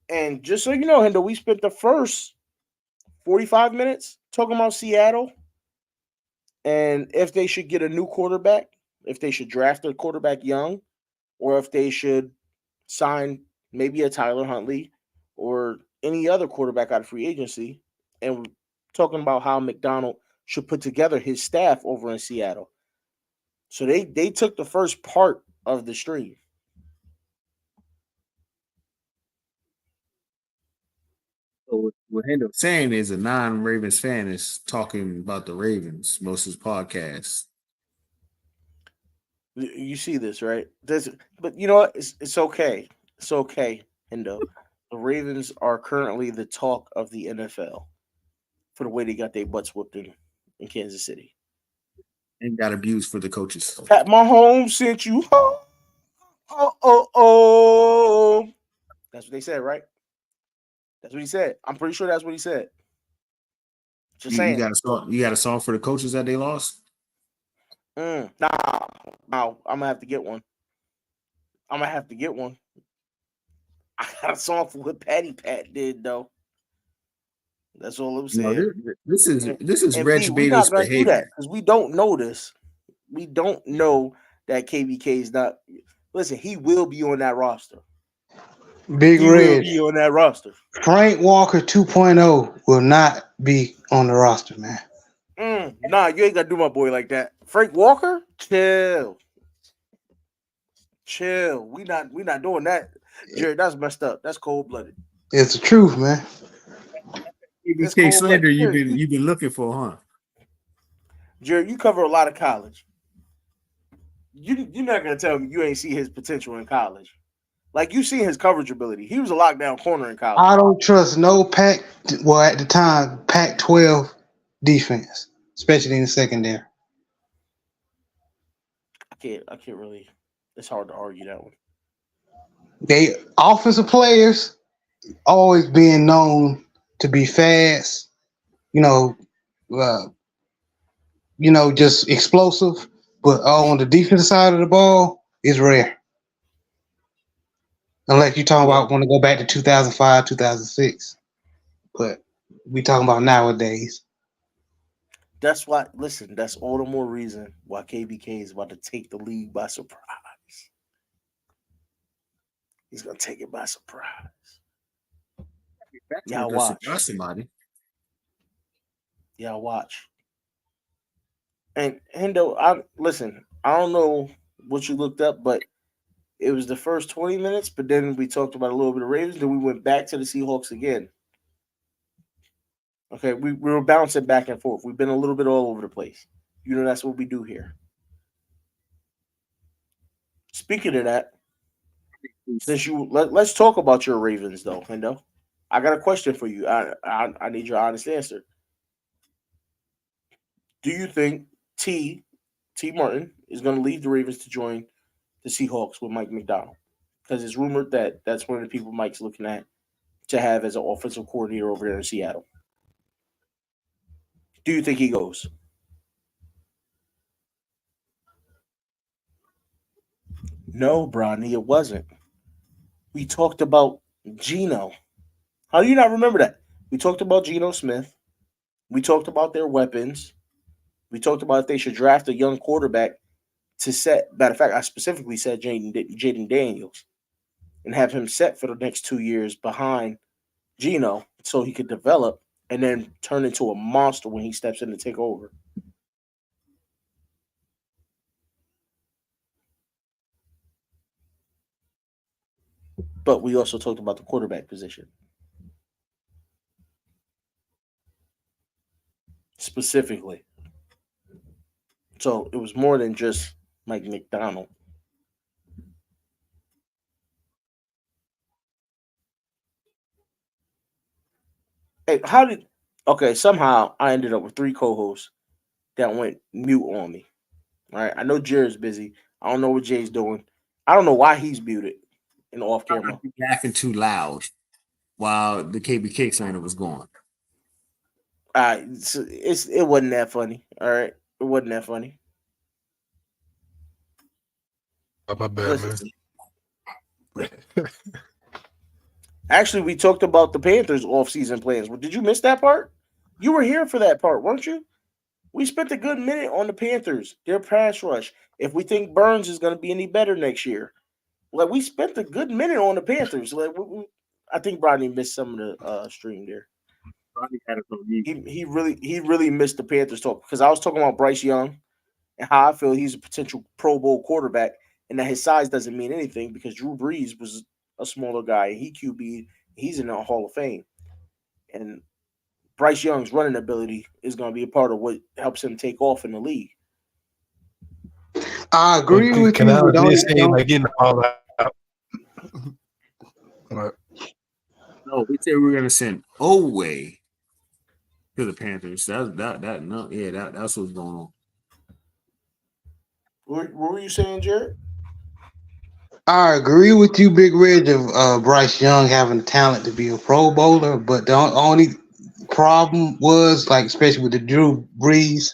And just so you know, Hendo, we spent the first 45 minutes talking about Seattle and if they should get a new quarterback, if they should draft a quarterback young, or if they should sign maybe a Tyler Huntley or any other quarterback out of free agency. And talking about how Macdonald should put together his staff over in Seattle. So they took the first part of the stream. So what Hendo's saying is a non-Ravens fan is talking about the Ravens most of his podcasts. You see this, right? But you know what? It's okay. It's okay, Hendo. The Ravens are currently the talk of the NFL for the way they got their butts whooped in Kansas City. And got abused for the coaches. Pat Mahomes sent you home. Oh. That's what they said, right? That's what he said. I'm pretty sure that's what he said. Just saying. You got a song for the coaches that they lost? Nah, I'm gonna have to get one. I got a song for what Patty Pat did though. That's all I'm saying. No, this is and Reg B, Bader's not gonna do that behavior. because we don't know this. We don't know that KBK is not. Listen, he will be on that roster. Big He Red. will be on that roster. Frank Walker 2.0 will not be on the roster, man. Nah, you ain't gotta do my boy like that. Frank Walker, chill. We not doing that. Jared, that's messed up. That's cold blooded. It's the truth, man. KBK slander you've been looking for, huh? Jared, you cover a lot of college. You're not gonna tell me you ain't see his potential in college. Like you see his coverage ability. He was a lockdown corner in college. I don't trust no at the time, Pac-12 defense, especially in the secondary. I can't really. It's hard to argue that one. They offensive players always being known to be fast, just explosive. But on the defensive side of the ball, it's rare. Unless you're talking about want to go back to 2005, 2006. But we talking about nowadays. That's why, listen, that's all the more reason why KBK is about to take the league by surprise. He's going to take it by surprise. Y'all watch. Somebody. Y'all watch. And Hendo, I don't know what you looked up, but it was the first 20 minutes, but then we talked about a little bit of Ravens, then we went back to the Seahawks again. Okay, we were bouncing back and forth. We've been a little bit all over the place. You know, that's what we do here. Speaking of that, since let's talk about your Ravens, though, Hendo. I got a question for you. I need your honest answer. Do you think T Martin is going to leave the Ravens to join the Seahawks with Mike Macdonald? Because it's rumored that that's one of the people Mike's looking at to have as an offensive coordinator over there in Seattle. Do you think he goes? No, Bronny, it wasn't. We talked about Geno. How do you not remember that? We talked about Geno Smith. We talked about their weapons. We talked about if they should draft a young quarterback to set. Matter of fact, I specifically said Jaden Daniels and have him set for the next 2 years behind Geno so he could develop and then turn into a monster when he steps in to take over. But we also talked about the quarterback position. Specifically. So it was more than just Mike Macdonald. Hey, somehow I ended up with 3 co-hosts that went mute on me. All right, I know Jared's busy. I don't know what Jay's doing. I don't know why he's muted and off camera. Laughing too loud while the KBK center was going. It wasn't that funny. All right, it wasn't that funny. Oh, my bad, man. Actually, we talked about the Panthers' off-season plans. Did you miss that part? You were here for that part, weren't you? We spent a good minute on the Panthers, their pass rush. If we think Burns is going to be any better next year, like we spent a good minute on the Panthers. Like I think Rodney missed some of the stream there. He really missed the Panthers talk because I was talking about Bryce Young and how I feel he's a potential Pro Bowl quarterback and that his size doesn't mean anything because Drew Brees was a smaller guy. He QB, he's in the Hall of Fame. And Bryce Young's running ability is going to be a part of what helps him take off in the league. I agree with you. I just say like getting the ball out? No, we said we were gonna send Oway to the Panthers. That's what's going on. What were you saying, Jared? I agree with you, Big Reg, of Bryce Young having the talent to be a Pro Bowler, but the only problem was, like, especially with the Drew Brees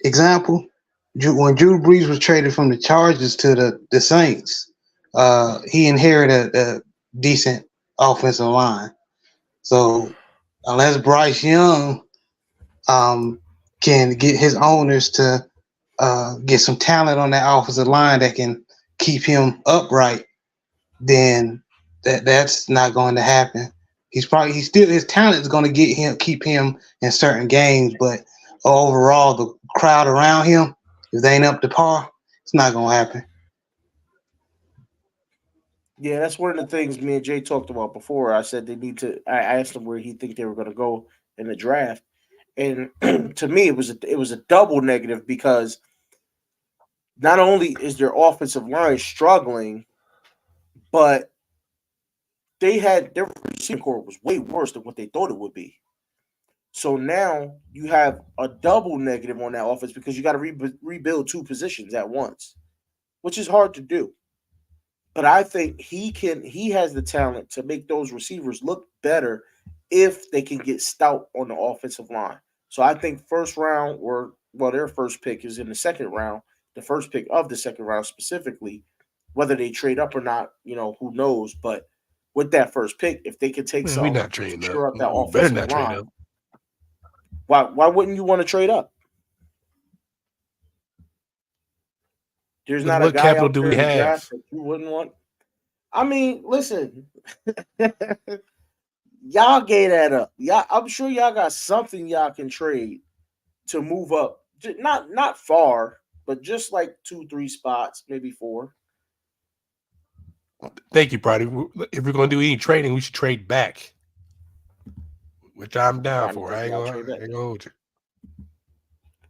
example, when Drew Brees was traded from the Chargers to the Saints, he inherited a decent offensive line. So unless Bryce Young can get his owners to get some talent on that offensive line that can keep him upright, then that's not going to happen. His talent is going to keep him in certain games, but overall the crowd around him, if they ain't up to par, it's not going to happen. Yeah, that's one of the things me and Jay talked about before. I said I asked him where he think they were going to go in the draft. And to me, it was a double negative because not only is their offensive line struggling, but their receiving core was way worse than what they thought it would be. So now you have a double negative on that offense because you got to rebuild two positions at once, which is hard to do. But I think he has the talent to make those receivers look better if they can get stout on the offensive line. So I think first round their first pick is in the second round, the first pick of the second round specifically, whether they trade up or not, who knows. But with that first pick, if they can take we're not trading to up that up. Better offensive not line, trade up. why wouldn't you want to trade up? There's not what a guy capital out do there we in the have? draft that you wouldn't want. I mean, listen, y'all gave that up. I'm sure y'all got something y'all can trade to move up. Not far, but just like 2-3 spots, maybe 4. Thank you, Brady. If we're going to do any trading, we should trade back, which I'm down for. I ain't going to hold you.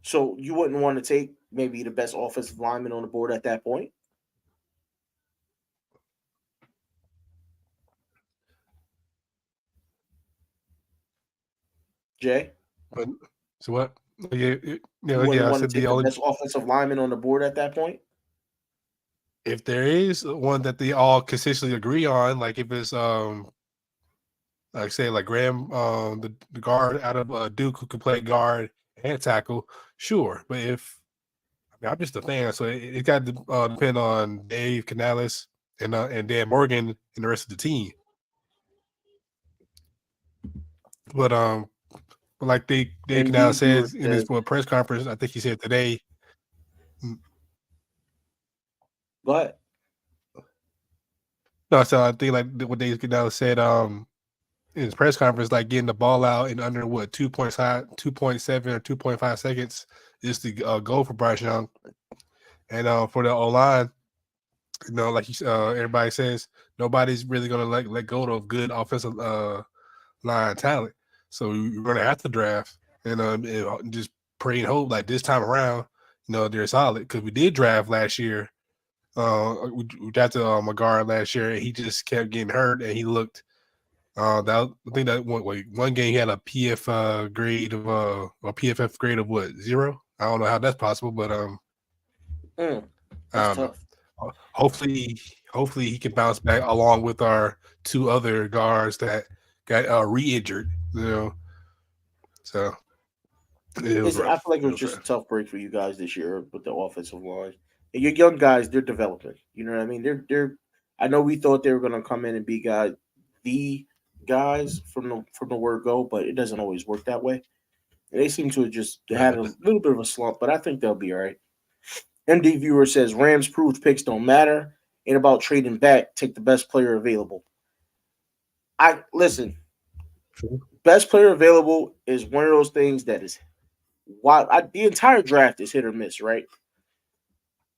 So you wouldn't want to take maybe the best offensive lineman on the board at that point? Jay? So what? I said the best offensive lineman on the board at that point? If there is one that they all consistently agree on, like if it's like say like Graham, the guard out of Duke who can play guard and tackle, sure. But I'm just a fan, so it got to depend on Dave Canales and Dan Morgan and the rest of the team. But like Dave Canales said in his press conference, I think he said today. Go ahead. No, so I think like what Dave Canales said in his press conference, like getting the ball out in under 2.7 or 2.5 seconds is the goal for Bryce Young. And for the O-line, like everybody says, nobody's really going to let go of good offensive line talent. So you're going to have to draft and just pray and hope like this time around, they're solid. Because we did draft last year. We drafted a guard last year, and he just kept getting hurt, and he looked I think that one game he had a PF grade of or PFF grade of what, 0? I don't know how that's possible, but That's I don't tough. know. Hopefully he can bounce back along with our 2 other guards that got re-injured. So I feel like it was just a tough break for you guys this year with the offensive line. And your young guys, they're developing. You know what I mean? They're. I know we thought they were going to come in and be the guys from the word go, but it doesn't always work that way. And they seem to have just had a little bit of a slump, but I think they'll be all right. MD Viewer says Rams proved picks don't matter. Ain't about trading back. Take the best player available. Listen. Best player available is one of those things that is wild. The entire draft is hit or miss, right?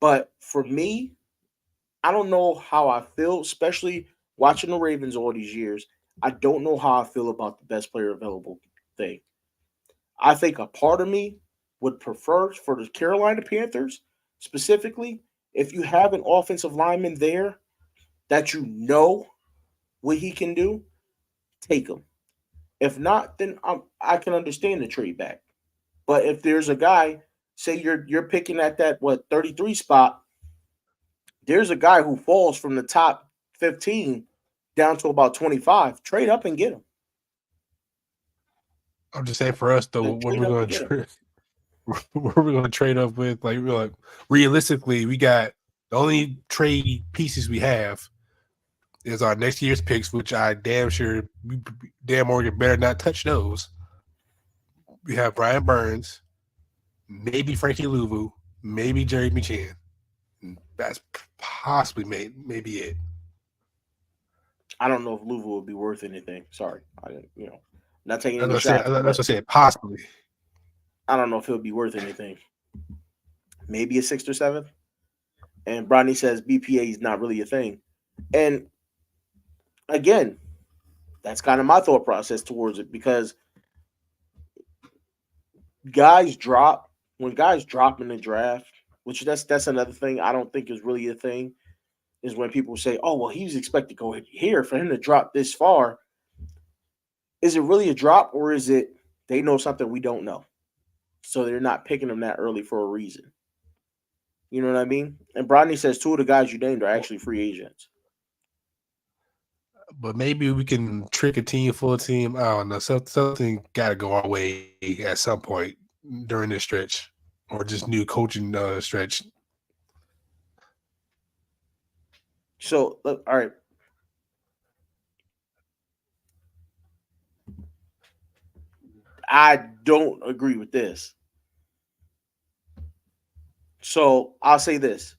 But for me, I don't know how I feel, especially watching the Ravens all these years. I don't know how I feel about the best player available thing. I think a part of me would prefer for the Carolina Panthers, specifically, if you have an offensive lineman there that you know what he can do, take him. If not, then I can understand the trade back. But if there's a guy, say you're picking at that 33 spot, there's a guy who falls from the top 15 down to about 25. Trade up and get him. I'm just saying for us though, what we're going to trade up with, like realistically, we got the only trade pieces we have is our next year's picks, which I damn Morgan better not touch those. We have Brian Burns, maybe Frankie Louvu, maybe Jerry McChan. That's possibly maybe it. I don't know if Louvu would be worth anything. Sorry, I didn't. Not taking any shots. That's what I said. Possibly. I don't know if he'll be worth anything. Maybe a 6th or 7th. And Bronny says BPA is not really a thing. And again, that's kind of my thought process towards it because when guys drop in the draft, which that's another thing I don't think is really a thing, is when people say, oh, well, he was expected to go here for him to drop this far. Is it really a drop or is it they know something we don't know? So they're not picking him that early for a reason. You know what I mean? And Brodney says 2 of the guys you named are actually free agents. But maybe we can trick a team, full team. I don't know. Something got to go our way at some point during this stretch or just new coaching stretch. So, all right. I don't agree with this. So I'll say this.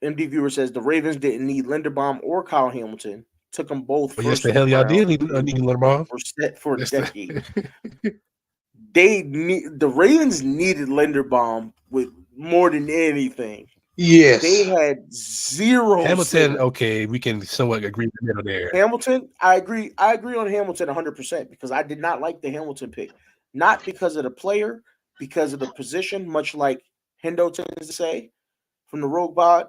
MD Viewer says the Ravens didn't need Linderbaum or Kyle Hamilton. Took them both. But yes, the hell y'all did need Linderbaum. We're set for a decade. The Ravens needed Linderbaum with more than anything. Yes. They had 0. Hamilton, okay, we can somewhat agree in the middle there. Hamilton, I agree. I agree on Hamilton 100% because I did not like the Hamilton pick. Not because of the player, because of the position, much like Hendo tends to say from the Rogue Bod.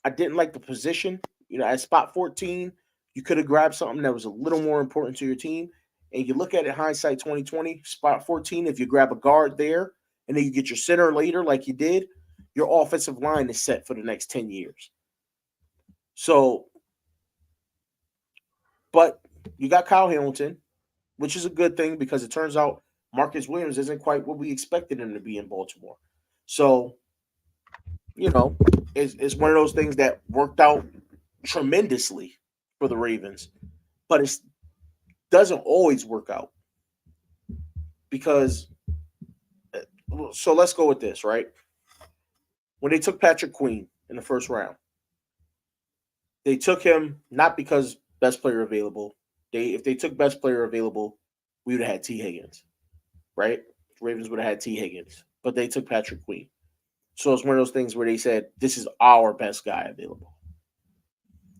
I didn't like the position. At spot 14, you could have grabbed something that was a little more important to your team. And you look at it, hindsight 2020, spot 14, if you grab a guard there and then you get your center later like you did, your offensive line is set for the next 10 years. So, but you got Kyle Hamilton, which is a good thing because it turns out Marcus Williams isn't quite what we expected him to be in Baltimore. So, it's one of those things that worked out tremendously for the Ravens, but it doesn't always work out because. So let's go with this, right? When they took Patrick Queen in the first round, they took him not because best player available. If they took best player available, we would have had T. Higgins, right? Ravens would have had T. Higgins, but they took Patrick Queen. So it's one of those things where they said, this is our best guy available.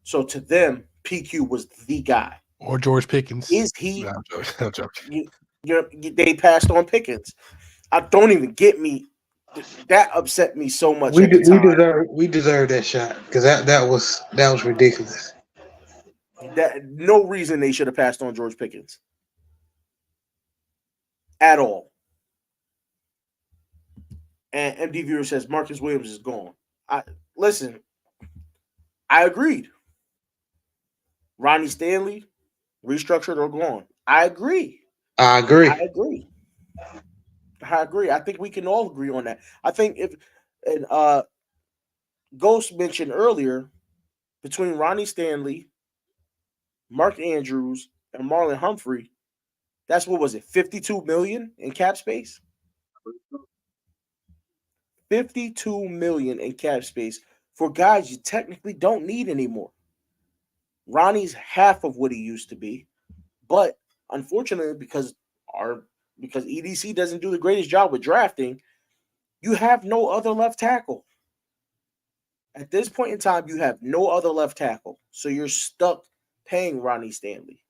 So to them, PQ was the guy. Or George Pickens. Is he? No, I'm joking. They passed on Pickens. I don't even get me. That upset me so much. We deserve that shot because that was ridiculous. That no reason they should have passed on George Pickens at all. And MD Viewer says Marcus Williams is gone. Listen, I agreed. Ronnie Stanley, restructured or gone. I agree. I agree. I agree. I agree. I think we can all agree on that. I think if and Ghost mentioned earlier between Ronnie Stanley, Mark Andrews, and Marlon Humphrey, that's what was it, 52 million in cap space? 52 million in cap space for guys you technically don't need anymore. Ronnie's half of what he used to be, but unfortunately, because EDC doesn't do the greatest job with drafting, you have no other left tackle. At this point in time, you have no other left tackle, so you're stuck paying Ronnie Stanley,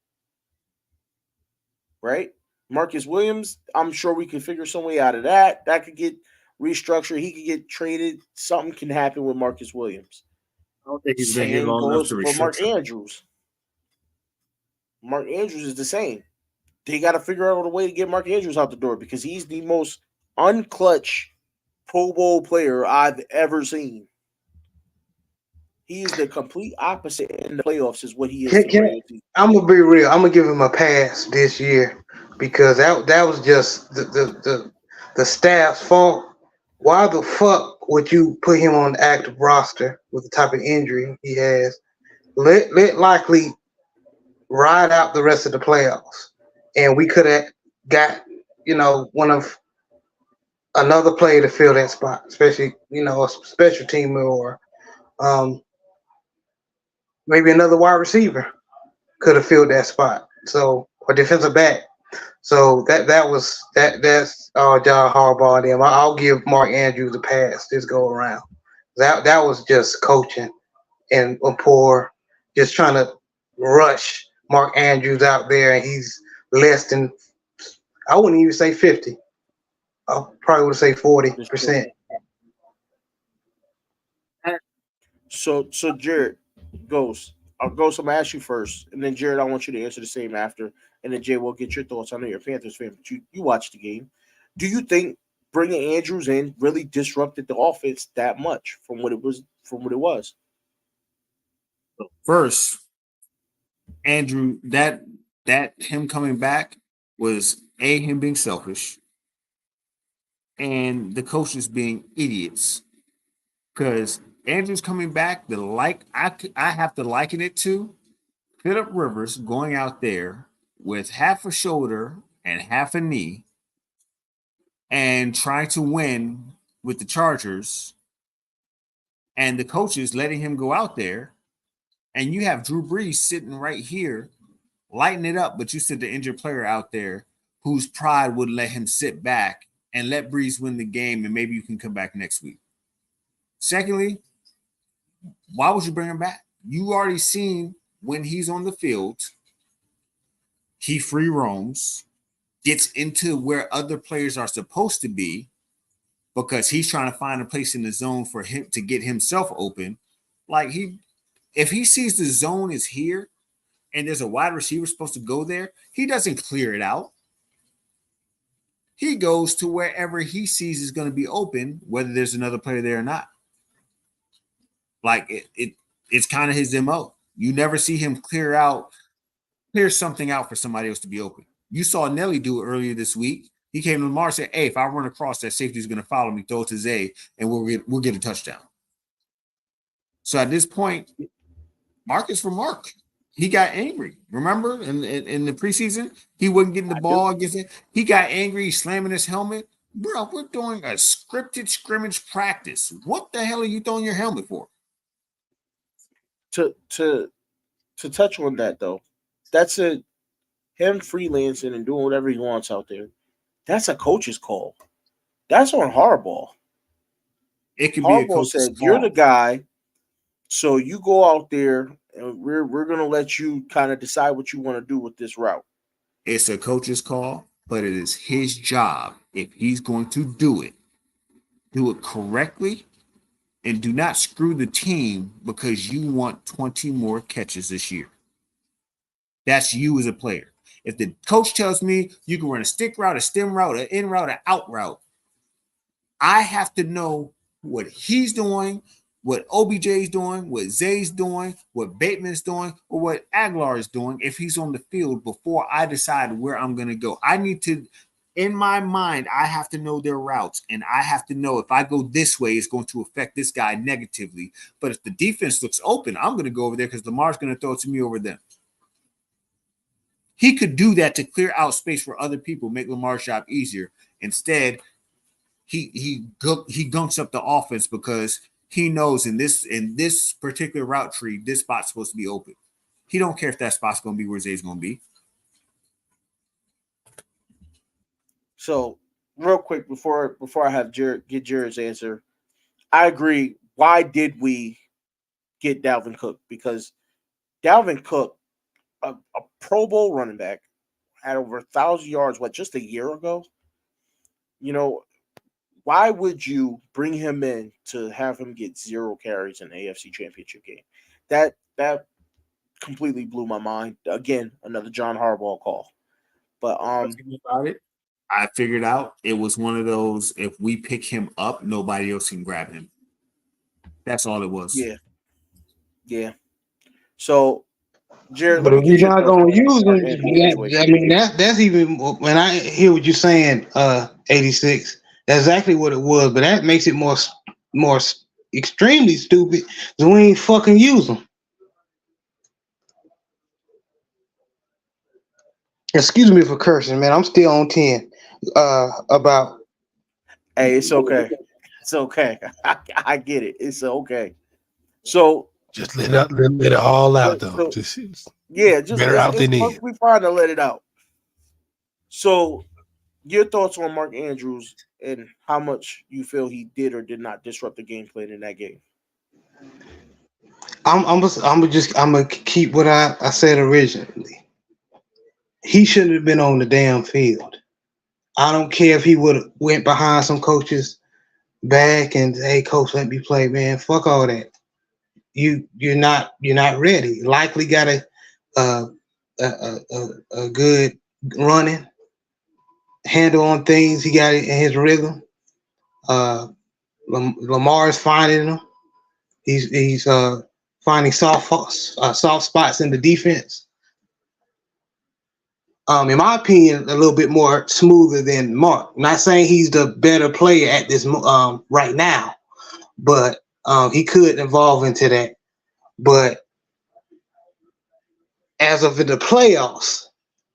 right? Marcus Williams, I'm sure we can figure some way out of that. That could get restructured. He could get traded. Something can happen with Marcus Williams. I don't think he's been here Same long enough goes to for Mark restructure. Andrews. Mark Andrews is the same. They got to figure out a way to get Mark Andrews out the door because he's the most unclutch Pro Bowl player I've ever seen. He is the complete opposite in the playoffs is what he is. I'm gonna be real. I'm gonna give him a pass this year because that was just the staff's fault. Why the fuck would you put him on the active roster with the type of injury he has? Let likely ride out the rest of the playoffs, and we could have got one of another player to fill that spot, especially a special teamer or maybe another wide receiver could have filled that spot. So, or defensive back. So that's John Harbaugh and them. I'll give Mark Andrews a pass this go around. That was just coaching and poor, just trying to rush Mark Andrews out there, and he's less than, I wouldn't even say 50. I probably would say 40%. So Jared, Ghost, I'm gonna ask you first, and then Jared, I want you to answer the same after, and then Jay will get your thoughts. I know you're a Panthers fan, but you watched the game. Do you think bringing Andrews in really disrupted the offense that much from what it was? First, Andrew, that him coming back was him being selfish, and the coaches being idiots. Because Andrews coming back, I have to liken it to Phillip Rivers going out there with half a shoulder and half a knee and trying to win with the Chargers, and the coaches letting him go out there, and you have Drew Brees sitting right here lighting it up, but you said the injured player out there whose pride would let him sit back and let Brees win the game, and maybe you can come back next week. Secondly, why would you bring him back? You already seen when he's on the field, he free roams, gets into where other players are supposed to be because he's trying to find a place in the zone for him to get himself open. Like if he sees the zone is here and there's a wide receiver supposed to go there, he doesn't clear it out. He goes to wherever he sees is going to be open, whether there's another player there or not. Like it's kind of his MO. You never see him clear something out for somebody else to be open. You saw Nelly do it earlier this week. He came to Lamar and said, "Hey, if I run across, that safety is going to follow me, throw it to Zay, and we'll get a touchdown." So at this point, Mark is for Mark. He got angry. Remember in the preseason, he wasn't getting the ball against it. He got angry, slamming his helmet. Bro, we're doing a scripted scrimmage practice. What the hell are you throwing your helmet for? To touch on that though, that's him freelancing and doing whatever he wants out there. That's a coach's call. That's on Harbaugh. It could Harbaugh be a coach's said, call. "You're the guy, so you go out there, and we're gonna let you kind of decide what you want to do with this route." It's a coach's call, but it is his job if he's going to do it correctly, and do not screw the team because you want 20 more catches this year. That's you as a player. If the coach tells me you can run a stick route, a stem route, an in route, an out route, I have to know what he's doing, what OBJ's doing, what Zay's doing, what Bateman's doing, or what Aguilar is doing if he's on the field before I decide where I'm going to go. I need to, in my mind, I have to know their routes, and I have to know if I go this way, it's going to affect this guy negatively. But if the defense looks open, I'm going to go over there because Lamar's going to throw it to me over them. He could do that to clear out space for other people, make Lamar's job easier. Instead, he gunks up the offense because he knows in this particular route tree, this spot's supposed to be open. He don't care if that spot's going to be where Zay's going to be. So, real quick before I have get Jared's answer, I agree. Why did we get Dalvin Cook? Because Dalvin Cook, a Pro Bowl running back, had over 1,000 yards, just a year ago? You know, why would you bring him in to have him get 0 carries in the AFC Championship game? That completely blew my mind. Again, another John Harbaugh call. But about it, I figured out it was one of those, if we pick him up, nobody else can grab him. That's all it was. Yeah. So, Jared, But if you're not gonna use them, I mean that's even when I hear what you're saying, 86. That's exactly what it was. But that makes it more extremely stupid because we ain't fucking use them. Excuse me for cursing, man. I'm still on 10. About. Hey, it's okay. It's okay. I get it. It's okay. So just let it all out, though. Just better out than in. We trying to let it out. So, your thoughts on Mark Andrews and how much you feel he did or did not disrupt the game plan in that game? I'm gonna keep what I said originally. He shouldn't have been on the damn field. I don't care if he would have went behind some coach's back and, hey, coach, let me play, man. Fuck all that. You're not ready. Likely got a good handle on things. He got it in his rhythm. Lamar is finding him. He's finding soft spots in the defense. In my opinion, a little bit more smoother than Mark. Not saying he's the better player at this right now, but he could evolve into that. But as of in the playoffs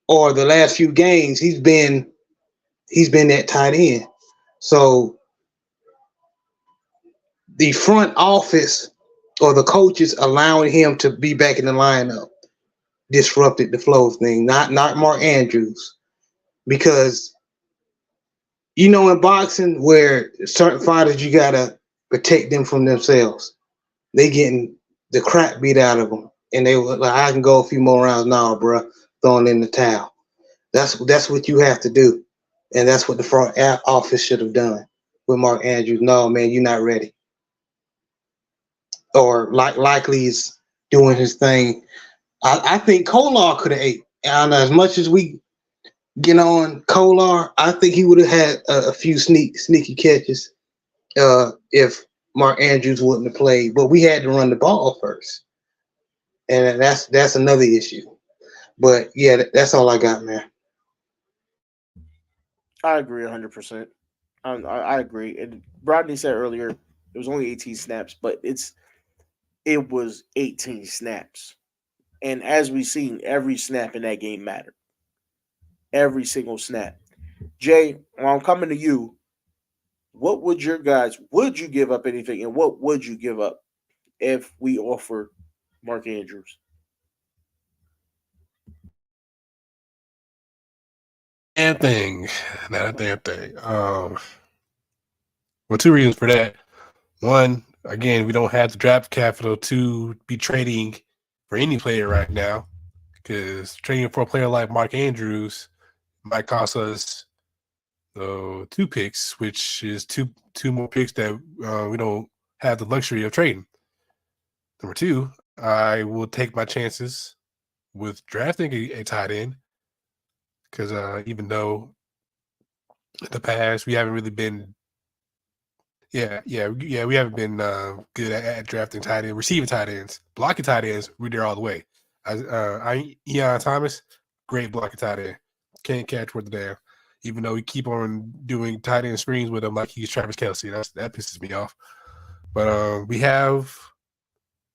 or the last few games, he's been that tight end. So the front office or the coaches allowing him to be back in the lineup disrupted the flow of things, not Mark Andrews. Because, in boxing where certain fighters, you got to protect them from themselves. They getting the crap beat out of them. And they were like, I can go a few more rounds now, bro, throwing in the towel. That's what you have to do. And that's what the front office should have done with Mark Andrews. No, man, you're not ready. Or likely is doing his thing. I think Kolar could have ate. And as much as we get on Kolar, I think he would have had a few sneaky catches if Mark Andrews wouldn't have played. But we had to run the ball first. And that's another issue. But, yeah, that's all I got, man. I agree 100%. I agree. And Rodney said earlier it was only 18 snaps, but it was 18 snaps. And as we've seen, every snap in that game mattered. Every single snap. Jay, when I'm coming to you, what would you give up anything, and what would you give up if we offer Mark Andrews? Not a damn thing. Well, two reasons for that. One, again, we don't have the draft capital to be trading for any player right now, because trading for a player like Mark Andrews might cost us 2 picks, which is two more picks that we don't have the luxury of trading. Number two, I will take my chances with drafting a tight end, because even though in the past we haven't really been, we haven't been good at drafting tight end, receiving tight ends, blocking tight ends. We're there all the way. Ian Thomas, great blocking tight end, can't catch worth the damn. Even though we keep on doing tight end screens with him like he's Travis Kelce, that pisses me off. But we have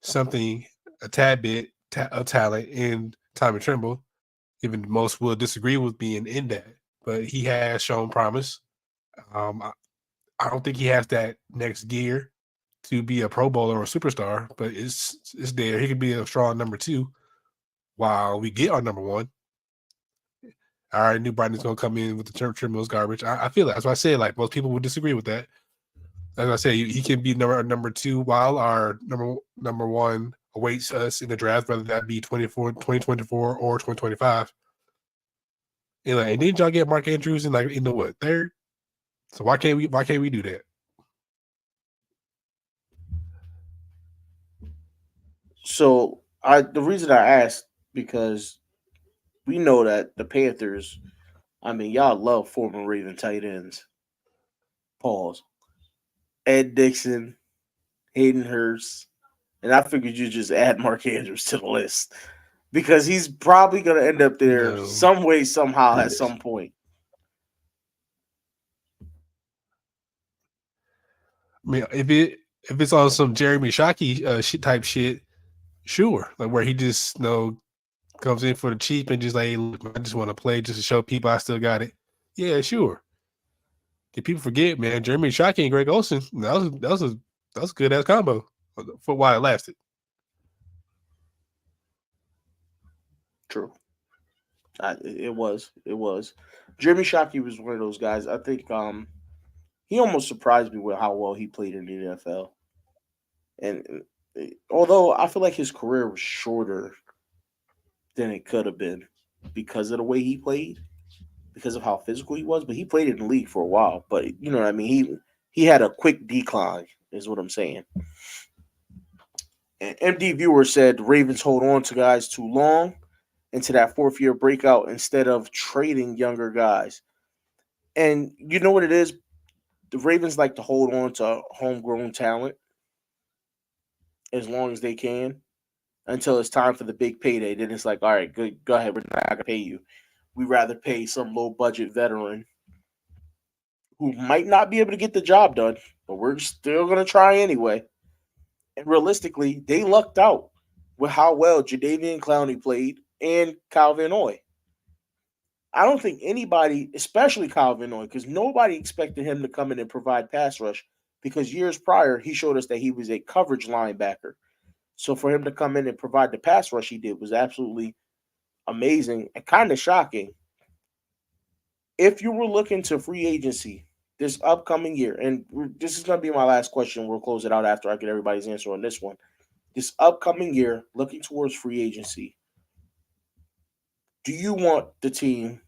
something, a tad bit of talent in Tommy Tremble. Even most will disagree with me in that, but he has shown promise. I don't think he has that next gear to be a Pro Bowler or a superstar, but it's there. He could be a strong number 2 while we get our number 1. I already knew Brighton's going to come in with the Trimble's garbage. I feel that. That's why I say, like, most people would disagree with that. As I say, he can be number 2 while our number 1 awaits us in the draft, whether that be 2024 or 2025. And didn't y'all get Mark Andrews in the what, 3rd? So why can't we do that? So the reason I asked, because we know that the Panthers, I mean, y'all love former Raven tight ends. Pause. Ed Dixon, Hayden Hurst, and I figured you just add Mark Andrews to the list because he's probably going to end up there some way, somehow, at some point. I mean, if it's on some Jeremy Shockey type shit, sure. Like where he just comes in for the cheap and just like, hey, look, I just want to play just to show people I still got it. Yeah, sure. If people forget, man, Jeremy Shockey and Greg Olsen, that was a good ass combo for a while it lasted. True. It was. Jeremy Shockey was one of those guys. I think he almost surprised me with how well he played in the NFL. And although I feel like his career was shorter than it could have been because of the way he played, because of how physical he was, but he played in the league for a while. But you know what I mean? He had a quick decline, is what I'm saying. And MD Viewer said Ravens hold on to guys too long into that 4th-year breakout instead of trading younger guys. And you know what it is? The Ravens like to hold on to homegrown talent as long as they can until it's time for the big payday. Then it's like, all right, good, go ahead. We're not going to pay you. We'd rather pay some low-budget veteran who might not be able to get the job done, but we're still going to try anyway. And realistically, they lucked out with how well Jadeveon Clowney played and Kyle Van Noy. I don't think anybody, especially Kyle Van Noy, because nobody expected him to come in and provide pass rush because years prior, he showed us that he was a coverage linebacker. So for him to come in and provide the pass rush he did was absolutely amazing and kind of shocking. If you were looking to free agency this upcoming year, and this is going to be my last question, we'll close it out after I get everybody's answer on this one. This upcoming year, looking towards free agency, do you want the team,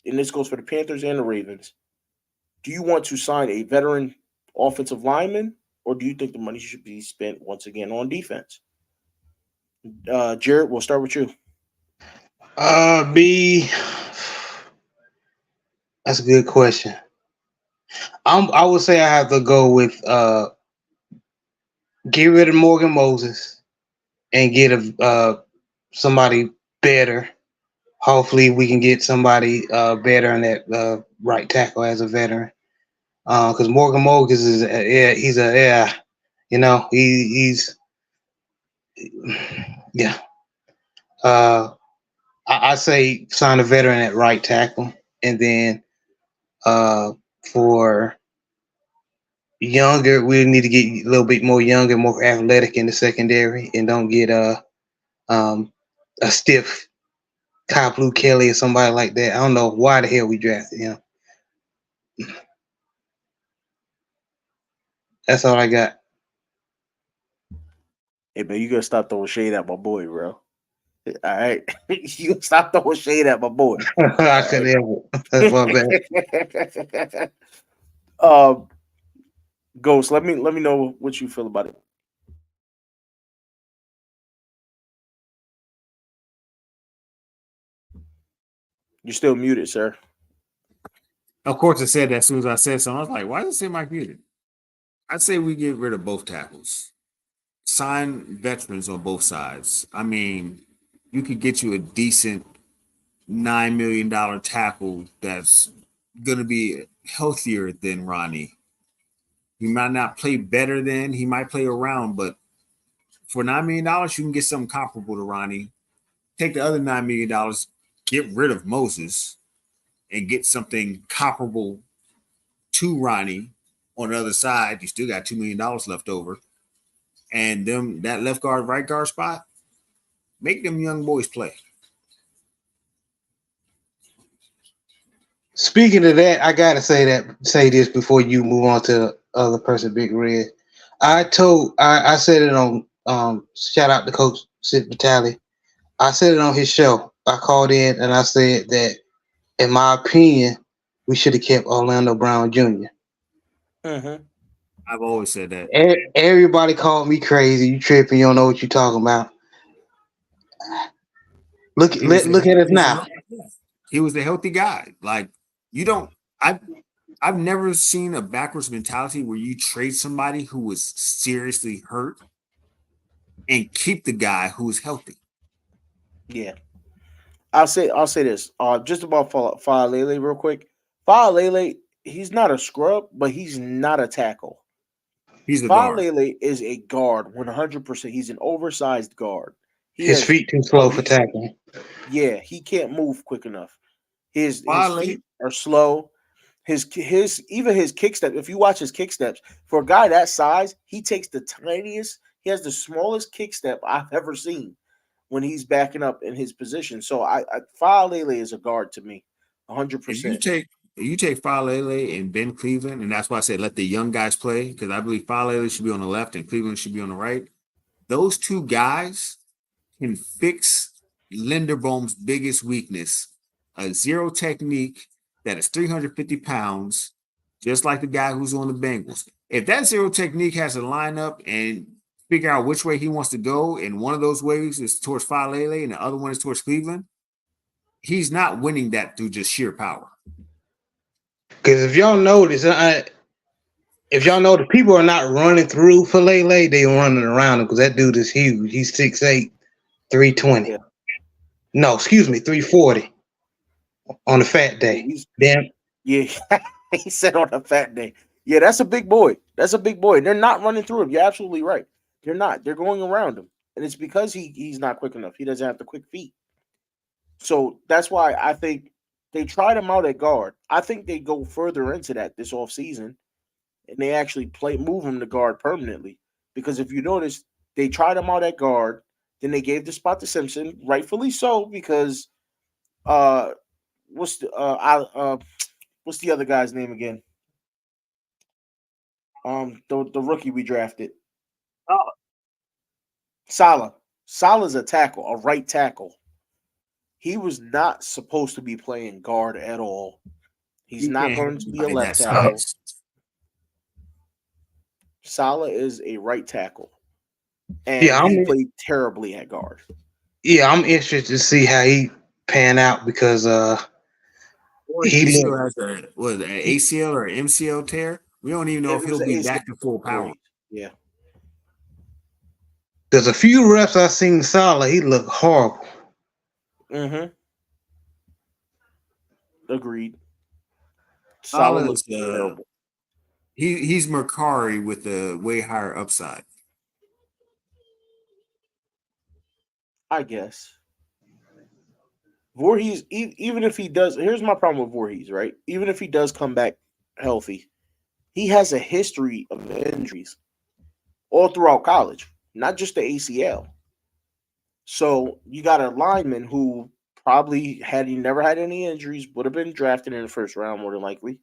and this goes for the Panthers and the Ravens, do you want to sign a veteran offensive lineman, or do you think the money should be spent once again on defense? Jared, we'll start with you. That's a good question. I would say I have to go with get rid of Morgan Moses and get somebody better. Hopefully, we can get somebody better in that right tackle as a veteran. Because Morgan Moses is he's I say sign a veteran at right tackle, and then for younger, we need to get a little bit more younger, more athletic in the secondary, and don't get a stiff Kyle Blue Kelly or somebody like that. I don't know why the hell we drafted him. That's all I got. Hey, man, you gotta stop throwing shade at my boy, bro. All right, you gotta stop throwing shade at my boy. I couldn't help it. That's my bad. Ghost, let me know what you feel about it. You're still muted, sir. Of course, I said that as soon as I said something. I was like, why does it say Mike muted? I'd say we get rid of both tackles. Sign veterans on both sides. I mean, you could get you a decent $9 million tackle that's going to be healthier than Ronnie. He might not play better than, he might play around, but for $9 million, you can get something comparable to Ronnie. Take the other $9 million, get rid of Moses, and get something comparable to Ronnie on the other side. You still got $2 million left over. And them that left guard, right guard spot, make them young boys play. Speaking of that, I gotta say this before you move on to the other person, Big Red. I said it on shout out to Coach Sid Vitale. I said it on his show. I called in and I said that in my opinion, we should have kept Orlando Brown Jr. Mm-hmm. I've always said that. Everybody called me crazy. You tripping? You don't know what you're talking about. Look at us now. He was the healthy guy. Like you don't. I've never seen a backwards mentality where you trade somebody who was seriously hurt and keep the guy who's healthy. Yeah. I'll say this. Just about Faalele real quick. Faalele, he's not a scrub, but he's not a tackle. He's the guard. Faalele is a guard, 100%. He's an oversized guard. His feet too slow for tackling. Yeah, he can't move quick enough. His feet are slow. His even his kick step. If you watch his kick steps, for a guy that size, he takes the tiniest. He has the smallest kick step I've ever seen when he's backing up in his position. So I Faalele is a guard to me, 100%. If you take Faalele and Ben Cleveland, and that's why I said let the young guys play, because I believe Faalele should be on the left and Cleveland should be on the right. Those two guys can fix Linderbaum's biggest weakness, a zero technique that is 350 pounds, just like the guy who's on the Bengals. If that zero technique has to line up and figure out which way he wants to go, and one of those ways is towards Faalele and the other one is towards Cleveland, he's not winning that through just sheer power. Because if y'all notice, the people are not running through Faalele, they running around him because that dude is huge. He's 6'8", 320. Yeah. No, excuse me, 340 on a fat day. Damn. Yeah, he said on a fat day. Yeah, that's a big boy. That's a big boy. They're not running through him. You're absolutely right. They're not. They're going around him. And it's because he's not quick enough. He doesn't have the quick feet. So that's why I think they tried him out at guard. I think they go further into that this offseason, and they actually move him to guard permanently. Because if you notice, they tried him out at guard, then they gave the spot to Simpson, rightfully so, because what's the other guy's name again? The rookie we drafted. Saleh. Saleh's a tackle, a right tackle. He was not supposed to be playing guard at all. He's not going to be a left tackle. Saleh is a right tackle. And he played terribly at guard. Yeah, I'm interested to see how he pan out because he still has an ACL or MCL tear. We don't even know if he'll be back to full power. Yeah. There's a few reps I've seen Saleh. He looked horrible. Mm-hmm. Agreed. Saleh looks terrible. He's Mercari with a way higher upside. I guess. Voorhees, even if he does, here's my problem with Voorhees, right? Even if he does come back healthy, he has a history of injuries all throughout college, not just the ACL. So you got a lineman who probably, had he never had any injuries, would have been drafted in the first round more than likely.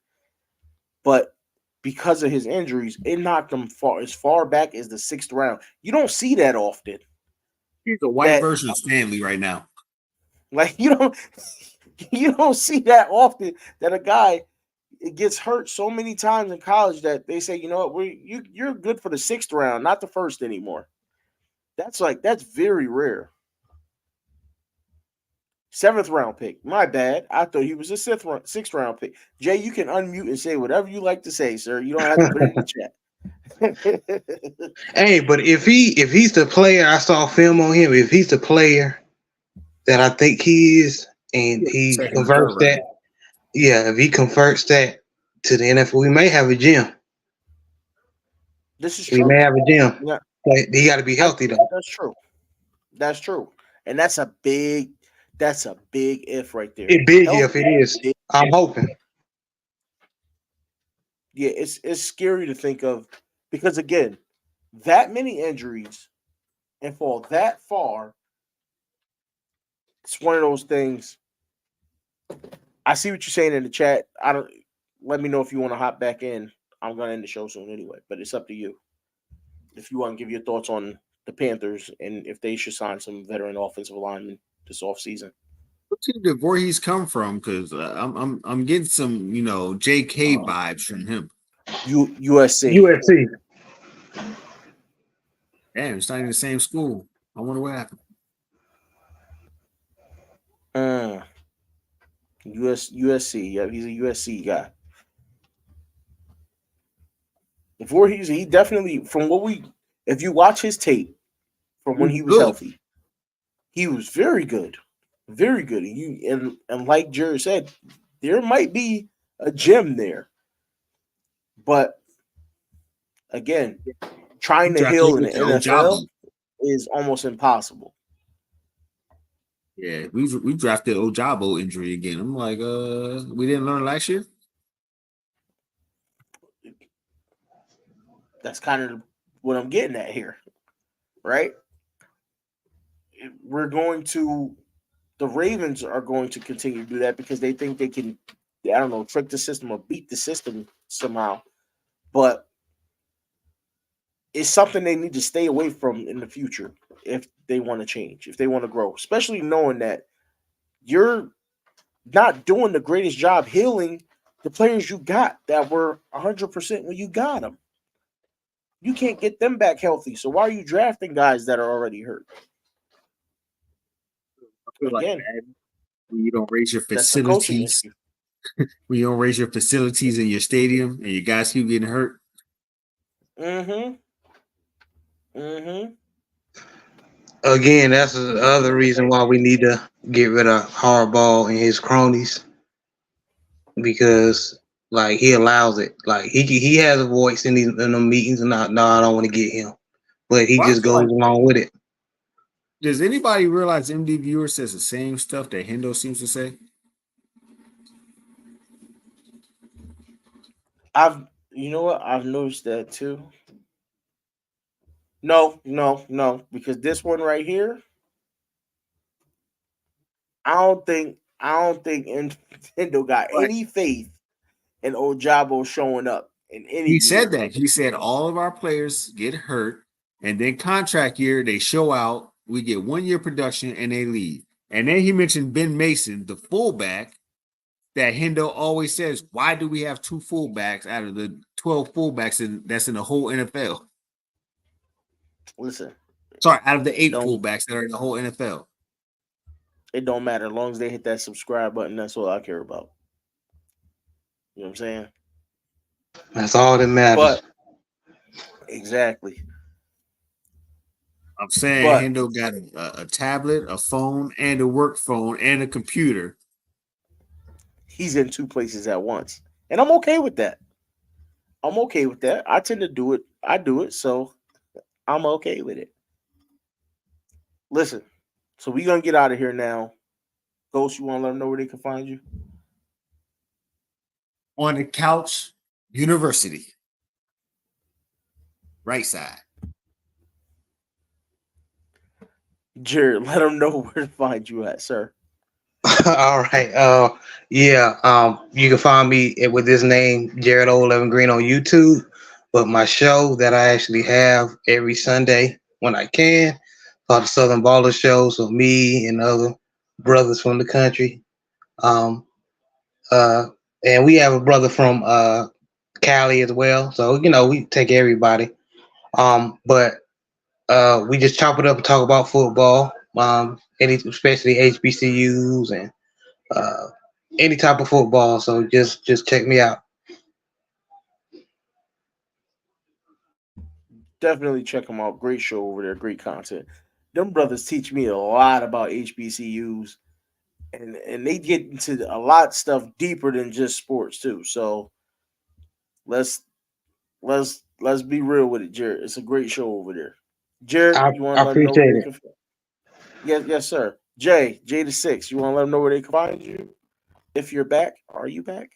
But because of his injuries, it knocked him as far back as the 6th round. You don't see that often. He's a white version of Stanley right now. Like you don't see that often that a guy gets hurt so many times in college that they say, you know what, you're good for the 6th round, not the 1st anymore. That's very rare. 7th round pick. My bad. I thought he was a 6th round pick. Jay, you can unmute and say whatever you like to say, sir. You don't have to put it in the chat. Hey, but if he's the player, I saw film on him. If he's the player that I think he is, and he Second, converts third round. that, if he converts that to the NFL, we may have a gym. This is We true. may have a gym. Yeah. But he got to be healthy though. That's true. That's true. And that's a big if right there. It's big Health if it is. big. I'm hoping. Yeah, it's scary to think of because again, that many injuries and fall that far, it's one of those things. I see what you're saying in the chat. Let me know if you want to hop back in. I'm gonna end the show soon anyway, but it's up to you. If you want to give your thoughts on the Panthers and if they should sign some veteran offensive linemen this offseason. What team did Voorhees come from? Because I'm getting some JK vibes from him. USC. USC. Damn, it's not in the same school. I wonder what happened. USC. Yeah, he's a USC guy. Voorhees, he definitely if you watch his tape from when he was healthy, he was very good. Very good. And like Jared said, there might be a gem there. But again, trying to heal in the NFL is almost impossible. Yeah, we drafted Ojabo injury again. I'm like, we didn't learn last year. That's kind of what I'm getting at here, right? The Ravens are going to continue to do that because they think they can, trick the system or beat the system somehow. But it's something they need to stay away from in the future if they want to change, if they want to grow, especially knowing that you're not doing the greatest job healing the players you got that were 100% when you got them. You can't get them back healthy. So why are you drafting guys that are already hurt? I feel Again, like when you don't raise your facilities, when you don't raise your facilities in your stadium and your guys keep getting hurt. Again, that's the other reason why we need to get rid of Harbaugh and his cronies, because he allows it. He has a voice in the meetings, and I don't want to get him, but he just goes along with it. Does anybody realize MD Viewer says the same stuff that Hendo seems to say? I've noticed that too. No, because this one right here, I don't think Nintendo got any faith in Ojabo showing up in any. He said that. He said all of our players get hurt, and then contract year they show out. We get 1 year production and they leave. And then he mentioned Ben Mason, the fullback, that Hendo always says, why do we have 2 fullbacks out of the 12 fullbacks that's in the whole NFL? Listen. Sorry, out of the 8 fullbacks that are in the whole NFL. It don't matter. As long as they hit that subscribe button, that's all I care about. You know what I'm saying? That's all that matters. But, exactly. I'm saying Hendo got a tablet, a phone, and a work phone, and a computer. He's in 2 places at once. And I'm okay with that. I tend to do it. I do it, so I'm okay with it. Listen, so we're going to get out of here now. Ghost, you want to let them know where they can find you? On the Couch University. Right side. Jared, let them know where to find you at, sir. All right. You can find me with this name, Jared O11 Green, on YouTube. But my show that I actually have every Sunday when I can, called the Southern Baller Show. So me and other brothers from the country. And we have a brother from Cali as well. So, we take everybody. But we just chop it up and talk about football. especially HBCUs and any type of football. So just check me out. Definitely check them out. Great show over there. Great content. Them brothers teach me a lot about HBCUs, and they get into a lot stuff deeper than just sports too. So let's be real with it, Jared. It's a great show over there. Jared, I, you want I to let them know where appreciate they it. can find? Yes, sir. J the 6. You want to let them know where they can find you? If you're back, are you back?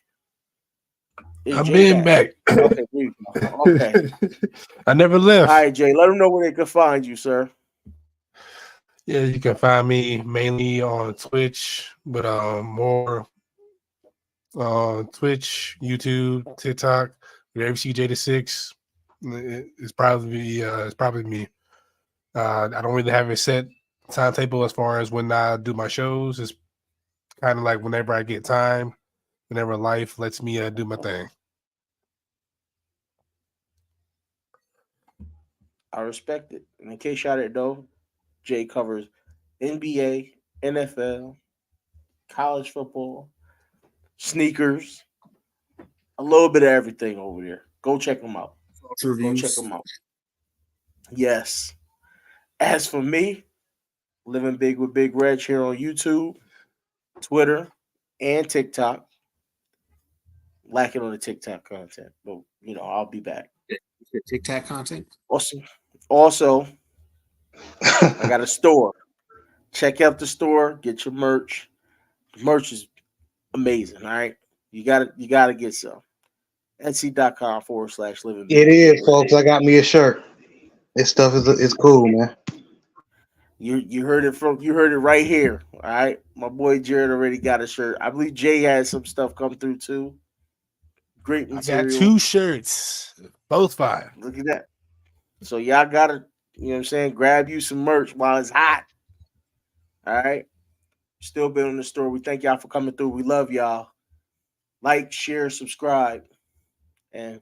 Is I've Jay been back. Okay, there you go. Okay. I never All left. right, Jay. Let them know where they can find you, sir. Yeah, you can find me mainly on Twitch, but more on Twitch, YouTube, TikTok. Wherever you see J6, it's probably me. I don't really have a set timetable as far as when I do my shows. It's kind of like whenever I get time, whenever life lets me do my thing. I respect it. And in case y'all didn't know, Jay covers NBA, NFL, college football, sneakers, a little bit of everything over there. Go check them out. Go check them out. Yes. As for me, Living Big with Big Reg here on YouTube, Twitter, and TikTok. Lacking on the TikTok content, but I'll be back. TikTok content. Also, I got a store. Check out the store. Get your merch. Merch is amazing. All right, you gotta get some. Etsy.com/living. It is, folks. I got me a shirt. This stuff is cool, man. You heard it right here. All right, my boy Jared already got a shirt. I believe Jay had some stuff come through too. Great material. I got 2 shirts, both fire. Look at that. So y'all gotta, grab you some merch while it's hot. All right. Still building the store. We thank y'all for coming through. We love y'all. Like, share, subscribe, and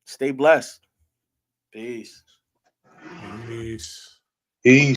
stay blessed. Peace. Peace. Peace.